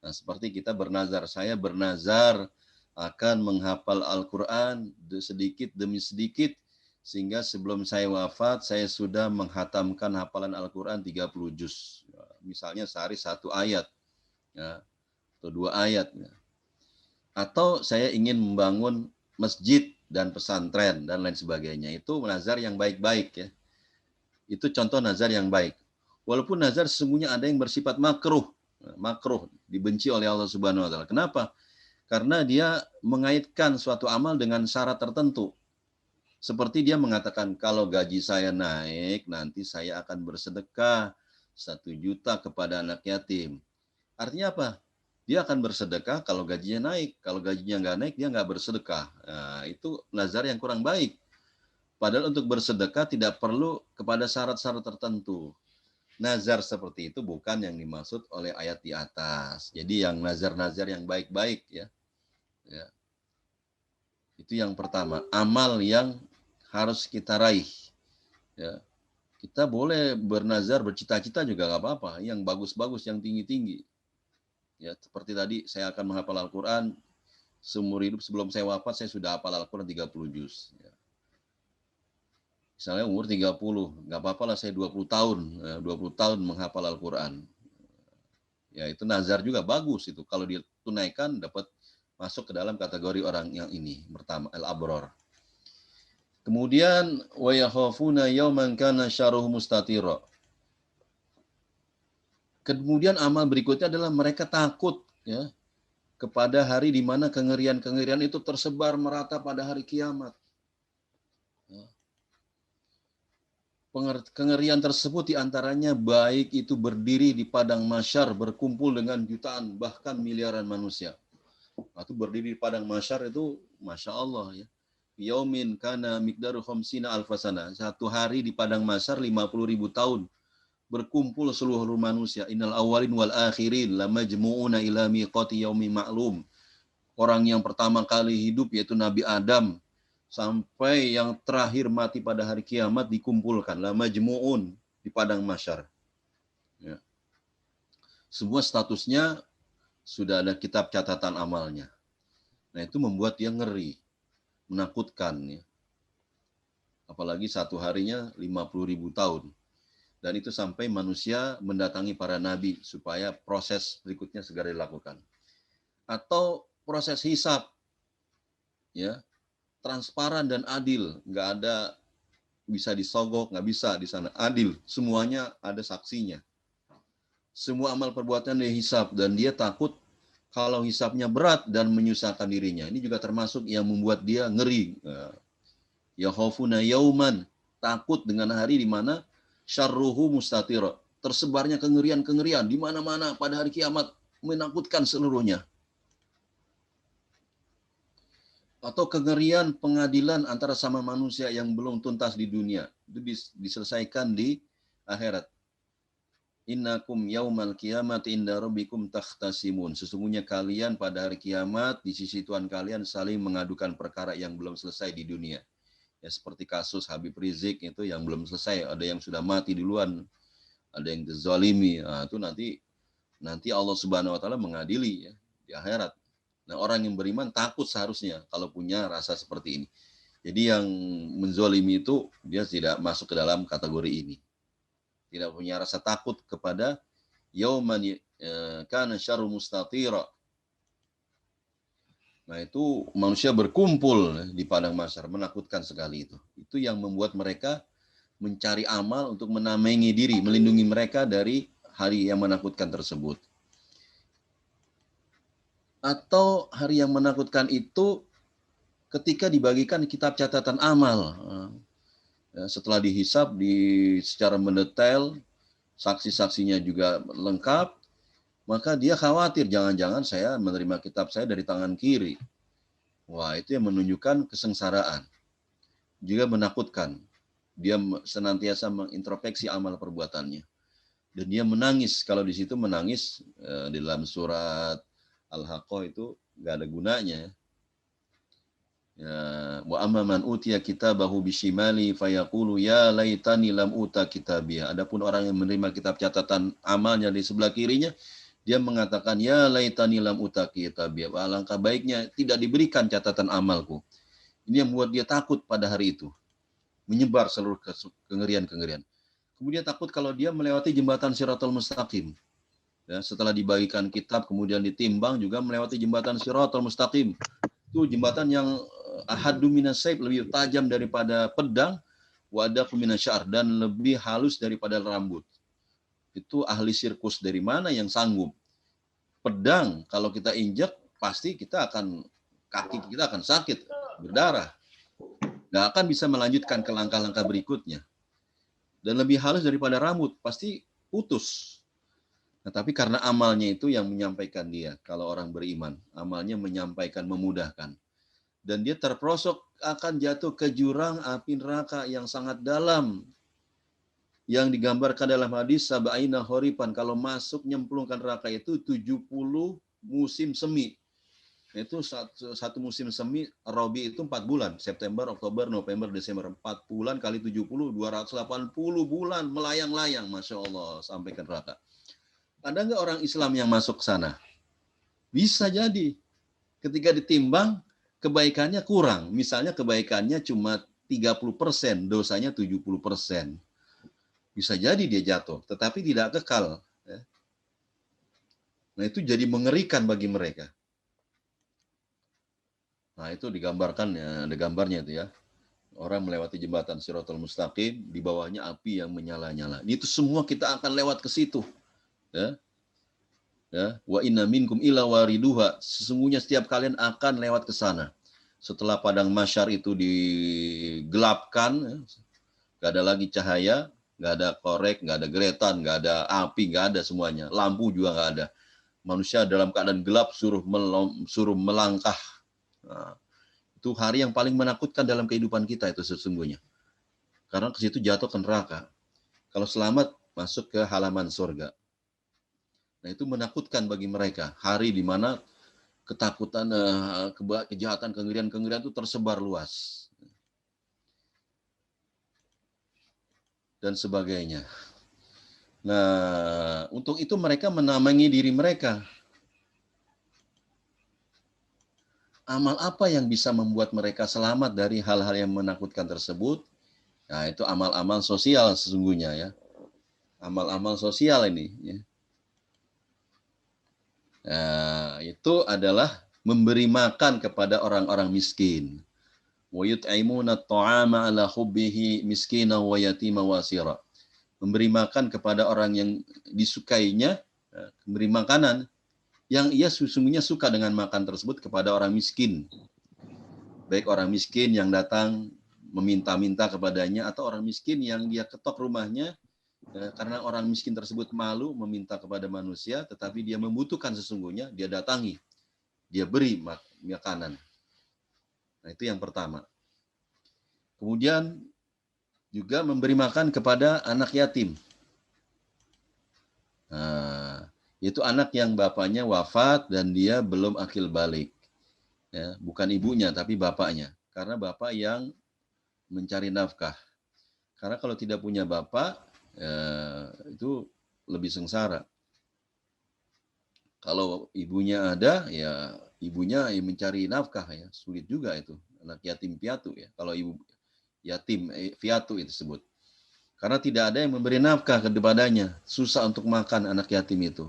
Nah, seperti kita bernazar, saya bernazar akan menghafal Al-Quran sedikit demi sedikit, sehingga sebelum saya wafat, saya sudah menghatamkan hafalan Al-Quran 30 juz. Misalnya sehari 1 ayat, ya, atau 2 ayat. Ya. Atau saya ingin membangun masjid dan pesantren dan lain sebagainya. Itu nazar yang baik-baik, ya. Itu contoh nazar yang baik. Walaupun nazar sesungguhnya ada yang bersifat makruh, dibenci oleh Allah Subhanahu wa taala. Kenapa? Karena dia mengaitkan suatu amal dengan syarat tertentu. Seperti dia mengatakan, kalau gaji saya naik, nanti saya akan bersedekah 1 juta kepada anak yatim. Artinya apa? Dia akan bersedekah kalau gajinya naik. Kalau gajinya nggak naik, dia nggak bersedekah. Nah, itu nazar yang kurang baik. Padahal untuk bersedekah tidak perlu kepada syarat-syarat tertentu. Nazar seperti itu bukan yang dimaksud oleh ayat di atas. Jadi yang nazar-nazar yang baik-baik, ya. Ya. Itu yang pertama. Amal yang harus kita raih. Ya. Kita boleh bernazar, bercita-cita juga nggak apa-apa. Yang bagus-bagus, yang tinggi-tinggi. Ya, seperti tadi saya akan menghafal Al-Quran seumur hidup, sebelum saya wafat saya sudah hafal Al-Quran 30 juz. Ya. Misalnya umur 30, nggak apa-apa lah saya 20 tahun, 20 tahun menghafal Al-Quran. Ya itu nazar juga bagus itu. Kalau ditunaikan dapat masuk ke dalam kategori orang yang ini. Pertama, al-abrar. Kemudian wa yakhafuna yawman kana syarruhu mustatira. Kemudian amal berikutnya adalah mereka takut, ya, kepada hari di mana kengerian-kengerian itu tersebar merata pada hari kiamat. Kengerian tersebut diantaranya baik itu berdiri di padang mahsyar berkumpul dengan jutaan bahkan miliaran manusia. Itu berdiri di padang mahsyar itu Masya Allah, ya. Yaumin kana miqdaru khamsina alfasana. 1 hari di padang mahsyar 50.000 tahun. berkumpul seluruh manusia. Innal awwalin wal akhirin lamajmu'una ila miqati yaumi ma'lum. Orang yang pertama kali hidup yaitu Nabi Adam sampai yang terakhir mati pada hari kiamat dikumpulkan lamajmu'un di padang mahsyar. Ya. Semua statusnya sudah ada kitab catatan amalnya. Nah, itu membuat dia ngeri, menakutkan ya. Apalagi satu harinya 50.000 tahun. Dan itu sampai manusia mendatangi para nabi supaya proses berikutnya segera dilakukan. Atau proses hisab, ya, transparan dan adil, nggak ada bisa disogok, nggak bisa di sana, adil, semuanya ada saksinya. Semua amal perbuatan dia hisab dan dia takut kalau hisabnya berat dan menyusahkan dirinya. Ini juga termasuk yang membuat dia ngeri. Ya khafuna yauman, takut dengan hari di mana syarruhu mustatira, tersebarnya kengerian-kengerian di mana-mana pada hari kiamat, menakutkan seluruhnya. Atau kengerian pengadilan antara sama manusia yang belum tuntas di dunia, itu diselesaikan di akhirat. Innakum yaumal qiyamati inda rabbikum takhtasimun. Sesungguhnya kalian pada hari kiamat di sisi Tuhan kalian saling mengadukan perkara yang belum selesai di dunia. Ya, seperti kasus Habib Rizik itu yang belum selesai, ada yang sudah mati duluan, ada yang dizalimi. Nah, itu nanti Allah Subhanahu wa taala mengadili ya di akhirat. Nah, orang yang beriman takut seharusnya kalau punya rasa seperti ini. Jadi yang menzalimi itu dia tidak masuk ke dalam kategori ini. Tidak punya rasa takut kepada yauman kana syarru mustatira. Nah, itu manusia berkumpul di padang mahsyar, menakutkan sekali itu. Itu yang membuat mereka mencari amal untuk menamengi diri, melindungi mereka dari hari yang menakutkan tersebut. Atau hari yang menakutkan itu ketika dibagikan kitab catatan amal. Setelah dihisab secara mendetail, saksi-saksinya juga lengkap, maka dia khawatir jangan-jangan saya menerima kitab saya dari tangan kiri. Wah, itu yang menunjukkan kesengsaraan. Juga menakutkan. Dia senantiasa mengintrospeksi amal perbuatannya. Dan dia menangis. Kalau di situ menangis di dalam surat Al-Haqqah itu nggak ada gunanya. Ya, wa amma man utiya kitabahu bishimali fayaqulu ya laitani lam uta kitabiyah. Adapun orang yang menerima kitab catatan amalnya di sebelah kirinya, dia mengatakan ya laitani lam uta kitabiyah. Alangkah baiknya tidak diberikan catatan amalku. Ini yang membuat dia takut pada hari itu. Menyebar seluruh kengerian-kengerian. Kemudian takut kalau dia melewati jembatan Shiratal Mustaqim. Ya, setelah dibagikan kitab kemudian ditimbang juga melewati jembatan Shiratal Mustaqim. Itu jembatan yang ahaddu minas saif, lebih tajam daripada pedang, wa adaqu minasy'ar, dan lebih halus daripada rambut. Itu ahli sirkus dari mana yang sanggup? Pedang kalau kita injak pasti kaki kita akan sakit, berdarah. Nggak akan bisa melanjutkan ke langkah-langkah berikutnya. Dan lebih halus daripada rambut, pasti putus. Nah, tapi karena amalnya itu yang menyampaikan dia, kalau orang beriman, amalnya menyampaikan, memudahkan. Dan dia terperosok akan jatuh ke jurang api neraka yang sangat dalam. Yang digambarkan dalam hadis, sab'aina khoripan, kalau masuk nyemplungkan neraka itu 70 musim semi. Itu satu musim semi, Rabi itu 4 bulan, September, Oktober, November, Desember, 4 bulan kali 70, 280 bulan melayang-layang, Masya Allah, sampai ke neraka. Ada nggak orang Islam yang masuk ke sana? Bisa jadi. Ketika ditimbang, kebaikannya kurang. Misalnya kebaikannya cuma 30%, dosanya 70%. Bisa jadi dia jatuh, tetapi tidak kekal. Nah, itu jadi mengerikan bagi mereka. Nah, itu digambarkan, ya, ada gambarnya itu ya. Orang melewati jembatan Shiratal Mustaqim, di bawahnya api yang menyala-nyala. Itu semua kita akan lewat ke situ. Ya. Ya, wa inna minkum illa wariduha. Sesungguhnya setiap kalian akan lewat ke sana. Setelah padang mahsyar itu digelapkan, ya, nggak ada lagi cahaya, nggak ada korek, nggak ada geretan, nggak ada api, nggak ada semuanya. Lampu juga nggak ada. Manusia dalam keadaan gelap suruh melangkah. Nah, itu hari yang paling menakutkan dalam kehidupan kita itu sesungguhnya. Karena ke situ jatuh ke neraka. Kalau selamat, masuk ke halaman surga. Nah, itu menakutkan bagi mereka. Hari di mana ketakutan, kejahatan, kengerian-kengerian itu tersebar luas. Dan sebagainya. Nah, untuk itu mereka menamai diri mereka. Amal apa yang bisa membuat mereka selamat dari hal-hal yang menakutkan tersebut? Nah, itu amal-amal sosial sesungguhnya ya. Amal-amal sosial ini. Ya. Nah, itu adalah memberi makan kepada orang-orang miskin. Wa yut'imuna at-ta'ama 'ala hubbihi miskina wa yatima wa asira. Memberi makan kepada orang yang disukainya, memberi makanan yang ia sesungguhnya suka dengan makan tersebut kepada orang miskin. Baik orang miskin yang datang meminta-minta kepadanya atau orang miskin yang dia ketok rumahnya karena orang miskin tersebut malu meminta kepada manusia tetapi dia membutuhkan sesungguhnya, dia datangi, dia beri makanan. Nah, itu yang pertama. Kemudian juga memberi makan kepada anak yatim. Nah, itu anak yang bapaknya wafat dan dia belum akil balik. Ya, bukan ibunya tapi bapaknya. Karena bapak yang mencari nafkah. Karena kalau tidak punya bapak, itu lebih sengsara. Kalau ibunya ada, ya ibunya yang mencari nafkah ya, sulit juga itu. Anak yatim piatu ya. Kalau ibu yatim piatu itu disebut. Karena tidak ada yang memberi nafkah kepadanya, susah untuk makan anak yatim itu.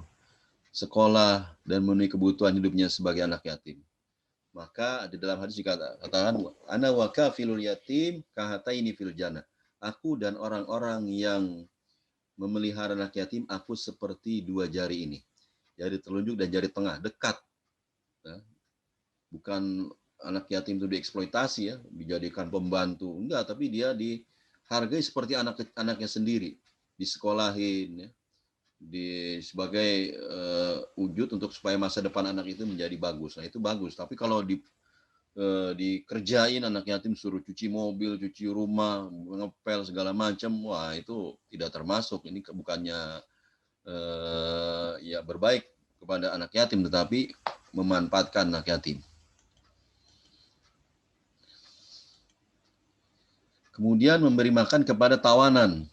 Sekolah dan memenuhi kebutuhan hidupnya sebagai anak yatim. Maka di dalam hadis dikatakan, ana wa kafilul yatim kahataini fil jannah. Aku dan orang-orang yang memelihara anak yatim, aku seperti dua jari ini. Jari telunjuk dan jari tengah, dekat. Bukan anak yatim itu dieksploitasi ya, dijadikan pembantu. Enggak, tapi dia dihargai seperti anaknya sendiri. Disekolahin ya. Sebagai wujud untuk supaya masa depan anak itu menjadi bagus. Nah, itu bagus. Tapi kalau dikerjain anak yatim suruh cuci mobil, cuci rumah, ngepel segala macam, wah itu tidak termasuk. Ini bukannya ya berbaik kepada anak yatim, tetapi memanfaatkan anak yatim. Kemudian memberi makan kepada tawanan.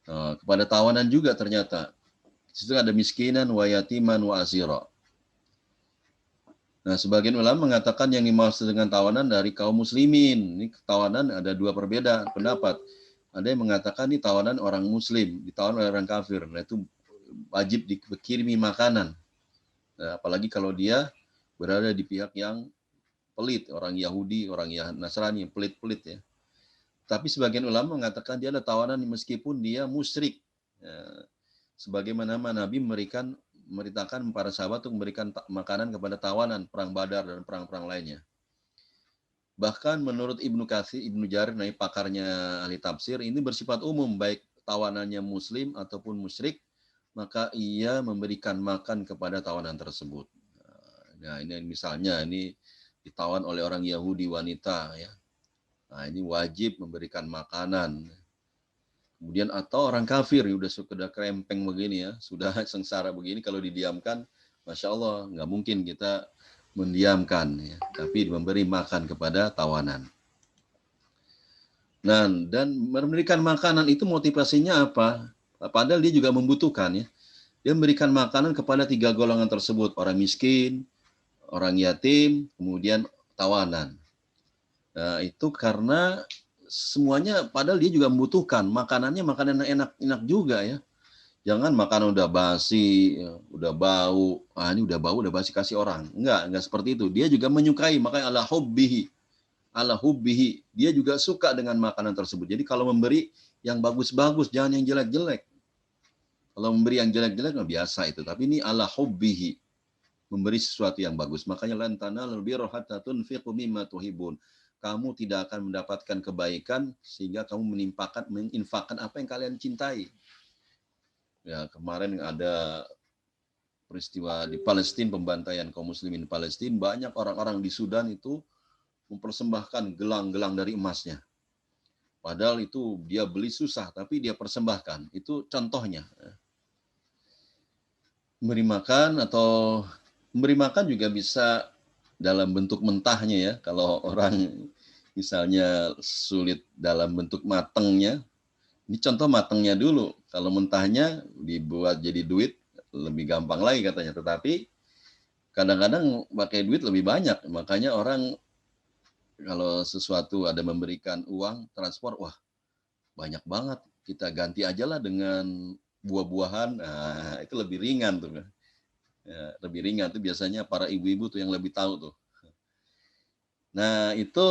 Nah, kepada tawanan juga ternyata. Di situ ada miskinan, wa yatiman, wa asira. Nah, sebagian ulama mengatakan yang dimaksud dengan tawanan dari kaum muslimin. Ini tawanan ada dua perbedaan pendapat. Ada yang mengatakan ini tawanan orang muslim, ditawan oleh orang kafir. Nah, itu wajib dikirimi makanan. Nah, apalagi kalau dia berada di pihak yang pelit, orang Yahudi, orang Nasrani, yang pelit-pelit ya. Tapi sebagian ulama mengatakan dia ada tawanan meskipun dia musyrik. Ya, sebagaimana Nabi memerintahkan para sahabat untuk memberikan makanan kepada tawanan perang Badar dan perang-perang lainnya. Bahkan menurut Ibnu Katsir, Ibnu Jarir, pakarnya ahli tafsir, ini bersifat umum, baik tawanannya muslim ataupun musyrik, maka ia memberikan makan kepada tawanan tersebut. Nah, ini misalnya ini ditawan oleh orang Yahudi wanita ya. Nah, ini wajib memberikan makanan. Kemudian atau orang kafir udah sudah krempeng begini ya, sudah sengsara begini, kalau didiamkan, masya Allah nggak mungkin kita mendiamkan ya, tapi memberi makan kepada tawanan. Nah, dan memberikan makanan itu motivasinya apa? Padahal dia juga membutuhkan ya. Dia memberikan makanan kepada tiga golongan tersebut, orang miskin, orang yatim, kemudian tawanan. Nah, itu karena semuanya padahal dia juga membutuhkan makanannya, makanan enak-enak juga ya. Jangan makanan udah basi, udah bau, ini udah bau, udah basi kasih orang. Enggak seperti itu. Dia juga menyukai, makanya ala hubbihi. Dia juga suka dengan makanan tersebut. Jadi kalau memberi yang bagus-bagus, jangan yang jelek-jelek. Kalau memberi yang jelek-jelek biasa itu, tapi ini ala hubbihi. Memberi sesuatu yang bagus. Makanya lan tanalul birra hatta tunfiqu mimma tuhibbun. Kamu tidak akan mendapatkan kebaikan sehingga kamu menginfakkan apa yang kalian cintai. Ya, kemarin ada peristiwa di Palestina, pembantaian kaum muslimin Palestina, banyak orang-orang di Sudan itu mempersembahkan gelang-gelang dari emasnya. Padahal itu dia beli susah, tapi dia persembahkan. Itu contohnya. Memberi makan juga bisa dalam bentuk mentahnya ya. Kalau orang misalnya sulit dalam bentuk matangnya, ini contoh matangnya dulu. Kalau mentahnya dibuat jadi duit, lebih gampang lagi katanya. Tetapi kadang-kadang pakai duit lebih banyak. Makanya orang kalau sesuatu ada memberikan uang, transport, wah banyak banget. Kita ganti aja lah dengan buah-buahan. Nah, itu lebih ringan tuh. Ya, lebih ringan tuh biasanya para ibu-ibu tuh yang lebih tahu tuh. Nah, itu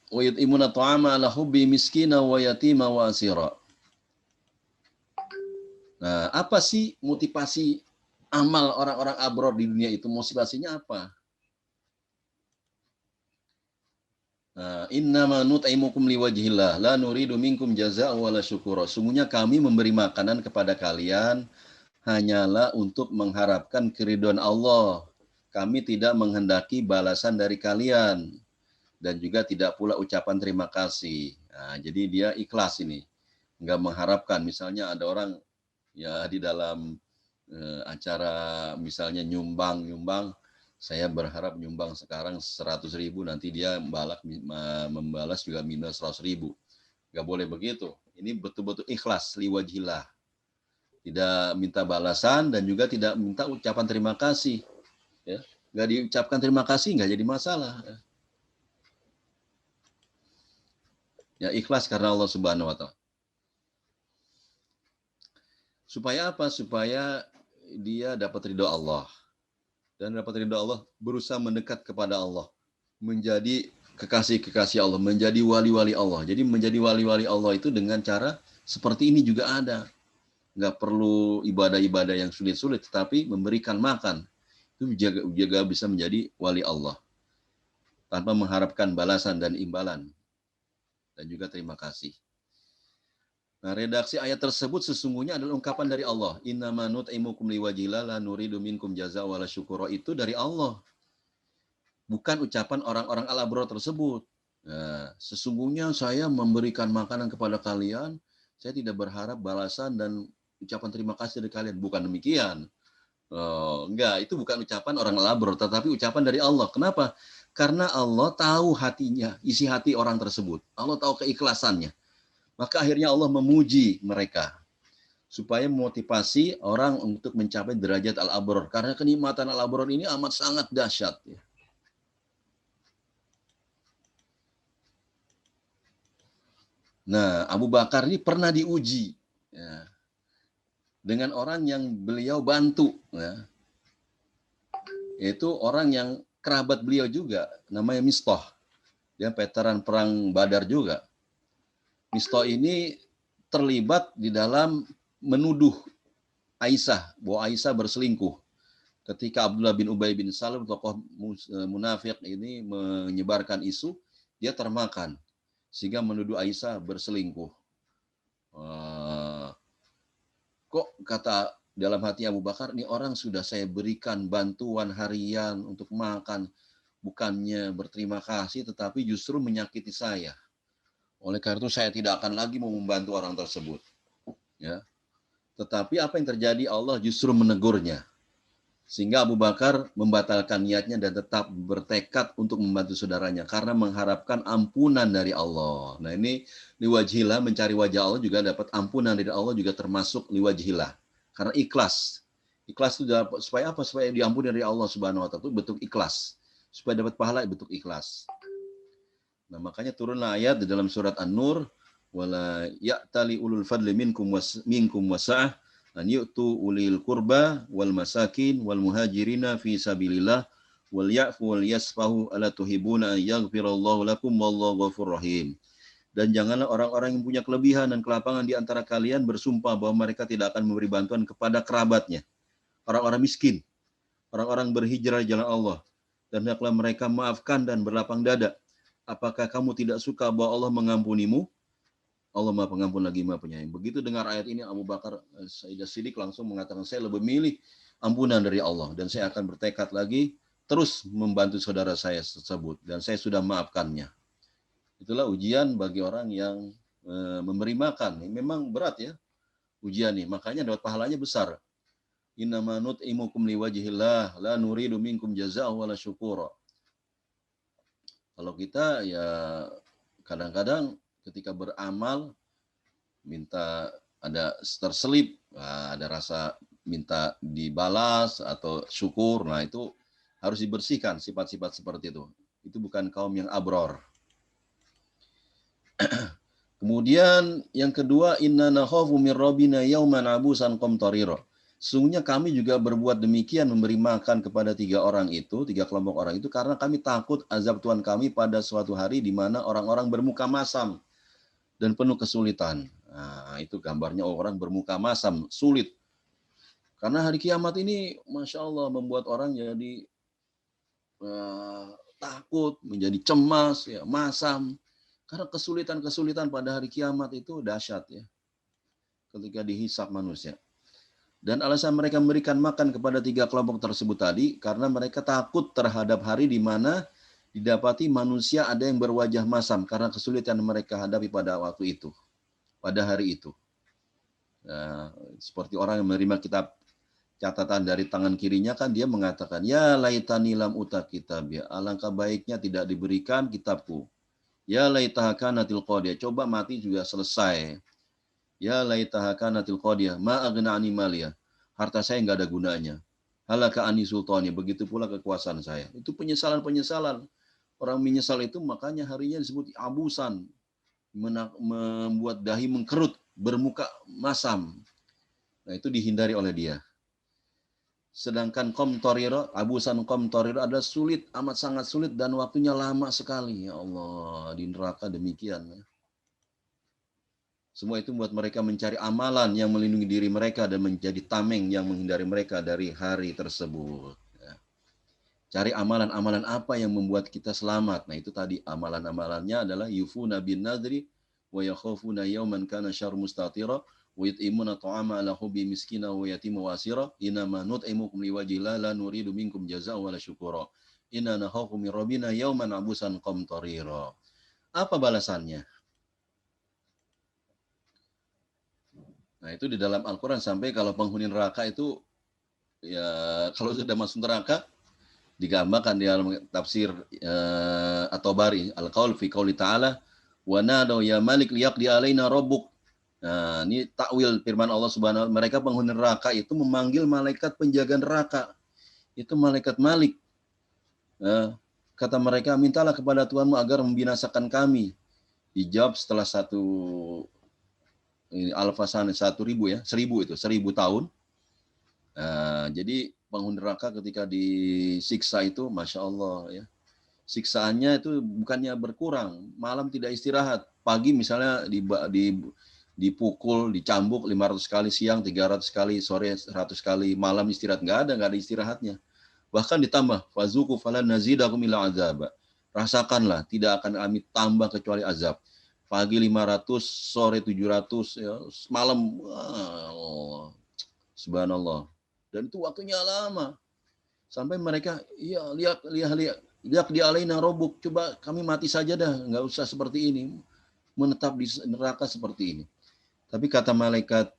wa yut'imuna ta'ama ala hubbi miskina wa yatima wa asira. Nah, apa sih motivasi amal orang-orang abrar di dunia itu? Motivasinya apa? Nah, innama nut'imukum liwajhillah la nuridu minkum jazaa'an wala syukura. Sungguhnya kami memberi makanan kepada kalian hanyalah untuk mengharapkan keridhaan Allah. Kami tidak menghendaki balasan dari kalian dan juga tidak pula ucapan terima kasih. Nah, jadi dia ikhlas ini, nggak mengharapkan. Misalnya ada orang ya di dalam acara misalnya nyumbang, saya berharap nyumbang sekarang 100.000, nanti dia membalas juga minus 100.000. Nggak boleh begitu. Ini betul-betul ikhlas liwajillah. Tidak minta balasan dan juga tidak minta ucapan terima kasih. Ya. Nggak diucapkan terima kasih nggak jadi masalah. Ya ikhlas karena Allah Subhanahu wa Ta'ala. Supaya apa? Supaya dia dapat ridho Allah. Dan dapat ridho Allah, berusaha mendekat kepada Allah. Menjadi kekasih-kekasih Allah, menjadi wali-wali Allah. Jadi menjadi wali-wali Allah itu dengan cara seperti ini juga ada. Nggak perlu ibadah-ibadah yang sulit-sulit, tetapi memberikan makan. Itu juga bisa menjadi wali Allah. Tanpa mengharapkan balasan dan imbalan. Dan juga terima kasih. Nah, redaksi ayat tersebut sesungguhnya adalah ungkapan dari Allah. Innama nut'imukum liwajhillah la nuridu minkum jazaa'an wala syukura. Itu dari Allah. Bukan ucapan orang-orang al-abrar tersebut. Nah, sesungguhnya saya memberikan makanan kepada kalian, saya tidak berharap balasan dan ucapan terima kasih dari kalian. Bukan demikian. Oh, enggak, itu bukan ucapan orang al-abrar, tetapi ucapan dari Allah. Kenapa? Karena Allah tahu hatinya, isi hati orang tersebut. Allah tahu keikhlasannya. Maka akhirnya Allah memuji mereka supaya memotivasi orang untuk mencapai derajat al-abrar. Karena kenikmatan al-abrar ini amat sangat dahsyat. Nah, Abu Bakar ini pernah diuji ya, dengan orang yang beliau bantu. Ya. Yaitu orang yang kerabat beliau juga, namanya Mistah. Dia veteran perang Badar juga. Mistah ini terlibat di dalam menuduh Aisyah, bahwa Aisyah berselingkuh. Ketika Abdullah bin Ubay bin Salul, tokoh munafik ini menyebarkan isu, dia termakan. Sehingga menuduh Aisyah berselingkuh. Kok kata dalam hati Abu Bakar, ini orang sudah saya berikan bantuan harian untuk makan. Bukannya berterima kasih, tetapi justru menyakiti saya. Oleh karena itu saya tidak akan lagi mau membantu orang tersebut. Ya. Tetapi apa yang terjadi, Allah justru menegurnya. Sehingga Abu Bakar membatalkan niatnya dan tetap bertekad untuk membantu saudaranya. Karena mengharapkan ampunan dari Allah. Nah ini liwajhillah, mencari wajah Allah juga dapat ampunan dari Allah, juga termasuk liwajhillah. Karena ikhlas. Ikhlas itu dapat, supaya apa? Supaya diampuni dari Allah Subhanahu wa Ta'ala. Itu bentuk ikhlas. Supaya dapat pahala, bentuk ikhlas. Nah, makanya turunlah ayat di dalam surat An-Nur, wala ya'tali ulul fadli minkum wasa'ah an yu'tu ulil qurba wal masakin wal muhajirina fi sabilillah wal ya'fu wal yasfahu ala tuhibuna an yaghfirallahu lakum wallahu ghafurur rahim. Dan janganlah orang-orang yang punya kelebihan dan kelapangan di antara kalian bersumpah bahwa mereka tidak akan memberi bantuan kepada kerabatnya, orang-orang miskin, orang-orang berhijrah di jalan Allah, dan hendaklah mereka maafkan dan berlapang dada. Apakah kamu tidak suka bahwa Allah mengampunimu? Allah Maha Pengampun lagi Maha Penyayang. Begitu dengar ayat ini, Abu Bakar Sayyidah Siddiq langsung mengatakan, saya lebih milih ampunan dari Allah dan saya akan bertekad lagi terus membantu saudara saya tersebut dan saya sudah maafkannya. Itulah ujian bagi orang yang memberi makan. Memang berat ya ujian nih, makanya dapat pahalanya besar. Innama nut'imukum liwajhillah la nuridu minkum jazaa'an wala syukura. Kalau kita ya kadang-kadang ketika beramal minta ada terselip, ada rasa minta dibalas atau syukur, nah itu harus dibersihkan sifat-sifat seperti itu. Itu bukan kaum yang abror. Kemudian yang kedua, inna nakhafu min rabbina yauman abusan qamtarira. Sesungguhnya kami juga berbuat demikian memberi makan kepada tiga kelompok orang itu karena kami takut azab Tuhan kami pada suatu hari di mana orang-orang bermuka masam dan penuh kesulitan. Nah, itu gambarnya orang bermuka masam, sulit. Karena hari kiamat ini, Masya Allah, membuat orang jadi takut, menjadi cemas, ya, masam. Karena kesulitan-kesulitan pada hari kiamat itu dahsyat ya. Ketika dihisab manusia. Dan alasan mereka memberikan makan kepada tiga kelompok tersebut tadi, karena mereka takut terhadap hari di mana didapati manusia ada yang berwajah masam, karena kesulitan mereka hadapi pada waktu itu, pada hari itu. Nah, seperti orang yang menerima kitab catatan dari tangan kirinya kan dia mengatakan, ya laitani lam uta kitab ya, alangkah baiknya tidak diberikan kitabku. Ya laitaha kanatil qadiyah, coba mati juga selesai. Ya laitaha kanatil qadiyah, ma aghna ani maliyah. Harta saya enggak ada gunanya. Halaka ani sultani, begitu pula kekuasaan saya. Itu penyesalan-penyesalan. Orang menyesal itu makanya harinya disebut abusan, membuat dahi mengkerut, bermuka masam. Nah, itu dihindari oleh dia. Sedangkan qamtarira, abusan qamtarira adalah sulit, amat sangat sulit dan waktunya lama sekali. Ya Allah, di neraka demikian. Semua itu membuat mereka mencari amalan yang melindungi diri mereka dan menjadi tameng yang menghindari mereka dari hari tersebut. Cari amalan-amalan apa yang membuat kita selamat. Nah itu tadi amalan-amalannya adalah yufuna bin nadri wa yakhafuna yawman kana syarr mustatira wa yut'imuna ta'ama ala hubbi miskina wa yatima wa asira inama nut'imukum liwajhillah la nuridu minkum jazaa'an wala syukura inna nakhafu min rabbina yawman abusan qamtarira. Apa balasannya? Nah, itu di dalam Al-Qur'an sampai kalau penghuni neraka itu ya kalau sudah masuk neraka digambarkan di dalam tafsir At-Tabari Al-Qaul fi qouli ta'ala wa nadaw ya malik liyaqdi alaina rabbuk. Nah, ini takwil firman Allah Subhanahu wa taala, mereka penghuni neraka itu memanggil malaikat penjaga neraka. Itu malaikat Malik. Kata mereka, mintalah kepada Tuhanmu agar membinasakan kami. Dijawab setelah satu Al-Fasan 1000 ya, 1000 tahun. Jadi penghuni neraka ketika disiksa itu, Masya Allah ya. Siksaannya itu bukannya berkurang, malam tidak istirahat. Pagi misalnya dipukul, dicambuk 500 kali, siang 300 kali, sore 100 kali, malam istirahat. Nggak ada istirahatnya. Bahkan ditambah, fazuku falan nazidakum illa azaba. Rasakanlah, tidak akan kami tambah kecuali azab. Pagi 500, sore 700, ya, malam, subhanallah. Dan itu waktunya lama. Sampai mereka, ya lihat di alaina robuk, coba kami mati saja dah, nggak usah seperti ini. Menetap di neraka seperti ini. Tapi kata malaikat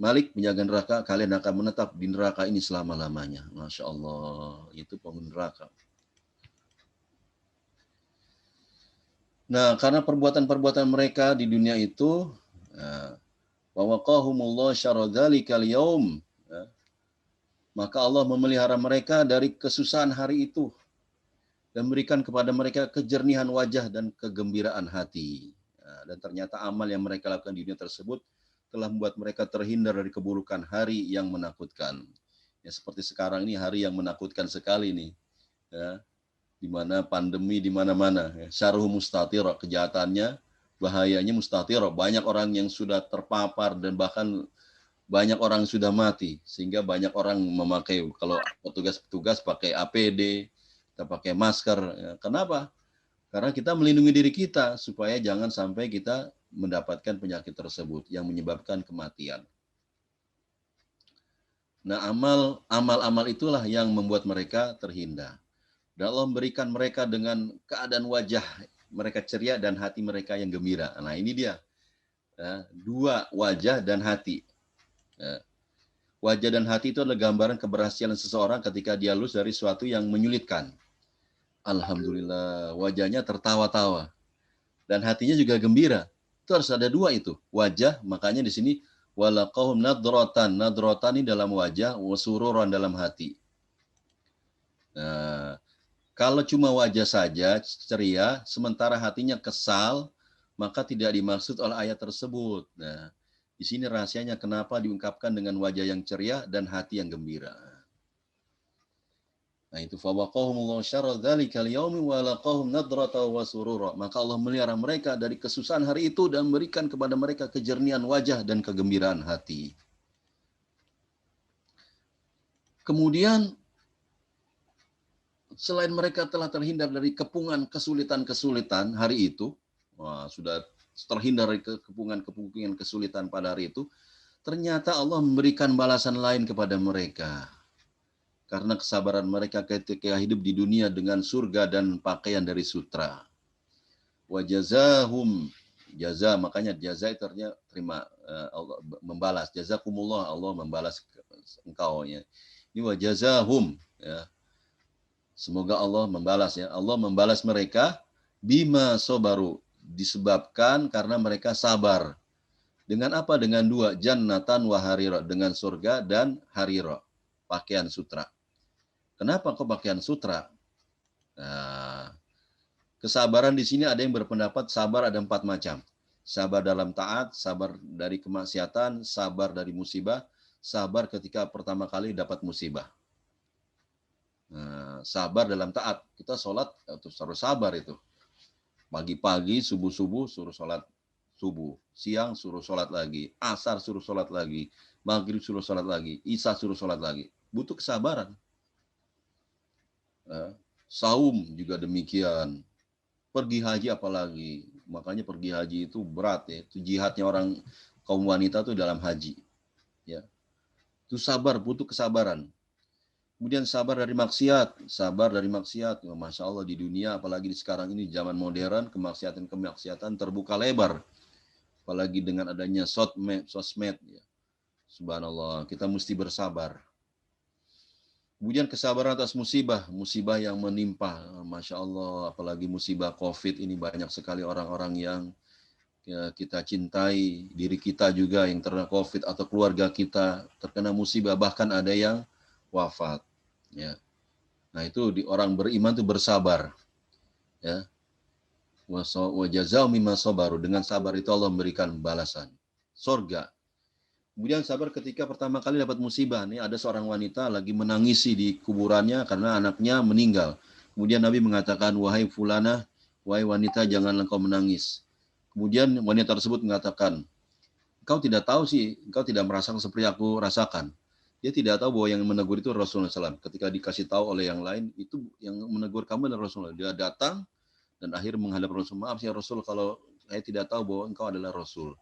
Malik, penjaga neraka, kalian akan menetap di neraka ini selama-lamanya. Masya Allah, itu penghuni neraka. Nah, karena perbuatan-perbuatan mereka di dunia itu, wa waqahumullah syarra dzalikal yaum, maka Allah memelihara mereka dari kesusahan hari itu dan memberikan kepada mereka kejernihan wajah dan kegembiraan hati. Dan ternyata amal yang mereka lakukan di dunia tersebut telah membuat mereka terhindar dari keburukan hari yang menakutkan. Ya, seperti sekarang ini hari yang menakutkan sekali nih. Ya, di mana pandemi di mana-mana, ya. Syarruhu mustatir, kejahatannya, bahayanya mustatir. Banyak orang yang sudah terpapar dan bahkan banyak orang sudah mati, sehingga banyak orang memakai, kalau petugas-petugas pakai APD, kita pakai masker. Ya. Kenapa? Karena kita melindungi diri kita supaya jangan sampai kita mendapatkan penyakit tersebut yang menyebabkan kematian. Nah, amal-amal itulah yang membuat mereka terhindar. Dan Allah memberikan mereka dengan keadaan wajah mereka ceria dan hati mereka yang gembira. Nah, ini dia. Ya, dua, wajah dan hati. Ya. Wajah dan hati itu adalah gambaran keberhasilan seseorang ketika dia lulus dari sesuatu yang menyulitkan. Alhamdulillah, wajahnya tertawa-tawa. Dan hatinya juga gembira. Itu harus ada dua itu. Wajah, makanya di sini walaqahum nadrotan. Nadrotan ini dalam wajah, wasururan dalam hati. Nah, kalau cuma wajah saja ceria, sementara hatinya kesal, maka tidak dimaksud oleh ayat tersebut. Nah, di sini rahasianya kenapa diungkapkan dengan wajah yang ceria dan hati yang gembira. Nah, itu fawaqahumullahu syarra dzalikal yaumi wa laqahum nadrata wa surura. Maka Allah melihara mereka dari kesusahan hari itu dan memberikan kepada mereka kejernihan wajah dan kegembiraan hati. Kemudian selain mereka telah terhindar dari kepungan kesulitan-kesulitan hari itu, sudah terhindar dari kepungan-kepungan kesulitan pada hari itu, ternyata Allah memberikan balasan lain kepada mereka. Karena kesabaran mereka ketika hidup di dunia dengan surga dan pakaian dari sutra. Wa jazahum, jaza, makanya jaza itu artinya terima, Allah membalas. Jazakumullah, Allah membalas engkau. Ya. Ini wa jazahum, ya. Semoga Allah membalas, ya. Allah membalas mereka bima sobaru, disebabkan karena mereka sabar. Dengan apa? Dengan dua, jannatan wa harira, dengan surga dan harira, pakaian sutra. Kenapa kok pakaian sutra? Nah, kesabaran di sini ada yang berpendapat sabar ada 4 macam. Sabar dalam taat, sabar dari kemaksiatan, sabar dari musibah, sabar ketika pertama kali dapat musibah. Nah, sabar dalam taat. Kita sholat harus sabar itu. Pagi-pagi, subuh-subuh suruh sholat subuh. Siang suruh sholat lagi. Asar suruh sholat lagi. Maghrib suruh sholat lagi. Isya suruh sholat lagi. Butuh kesabaran. Saum juga demikian. Pergi haji apalagi. Makanya pergi haji itu berat, ya. Itu jihadnya orang kaum wanita itu dalam haji. Ya. Itu sabar, butuh kesabaran. Kemudian sabar dari maksiat. Sabar dari maksiat. Masya Allah di dunia, apalagi di sekarang ini zaman modern, kemaksiatan terbuka lebar. Apalagi dengan adanya sosmed. Ya. Subhanallah, kita mesti bersabar. Kemudian kesabaran atas musibah. Musibah yang menimpa. Masya Allah, apalagi musibah COVID ini banyak sekali orang-orang yang ya, kita cintai. Diri kita juga yang terkena COVID atau keluarga kita terkena musibah. Bahkan ada yang wafat. Ya. Nah itu di orang beriman itu bersabar. Ya. Wa jazau mimma sabaru, dengan sabar itu Allah memberikan balasan surga. Kemudian sabar ketika pertama kali dapat musibah. Nih ada seorang wanita lagi menangisi di kuburannya karena anaknya meninggal. Kemudian Nabi mengatakan, wahai fulanah, wahai wanita, janganlah engkau menangis. Kemudian wanita tersebut mengatakan, engkau tidak tahu sih, engkau tidak merasakan seperti aku rasakan. Dia tidak tahu bahwa yang menegur itu Rasulullah SAW. Ketika dikasih tahu oleh yang lain, itu yang menegur kamu adalah Rasulullah. Dia datang dan akhir menghadap Rasul. Maaf ya Rasul, kalau saya tidak tahu bahwa engkau adalah Rasul.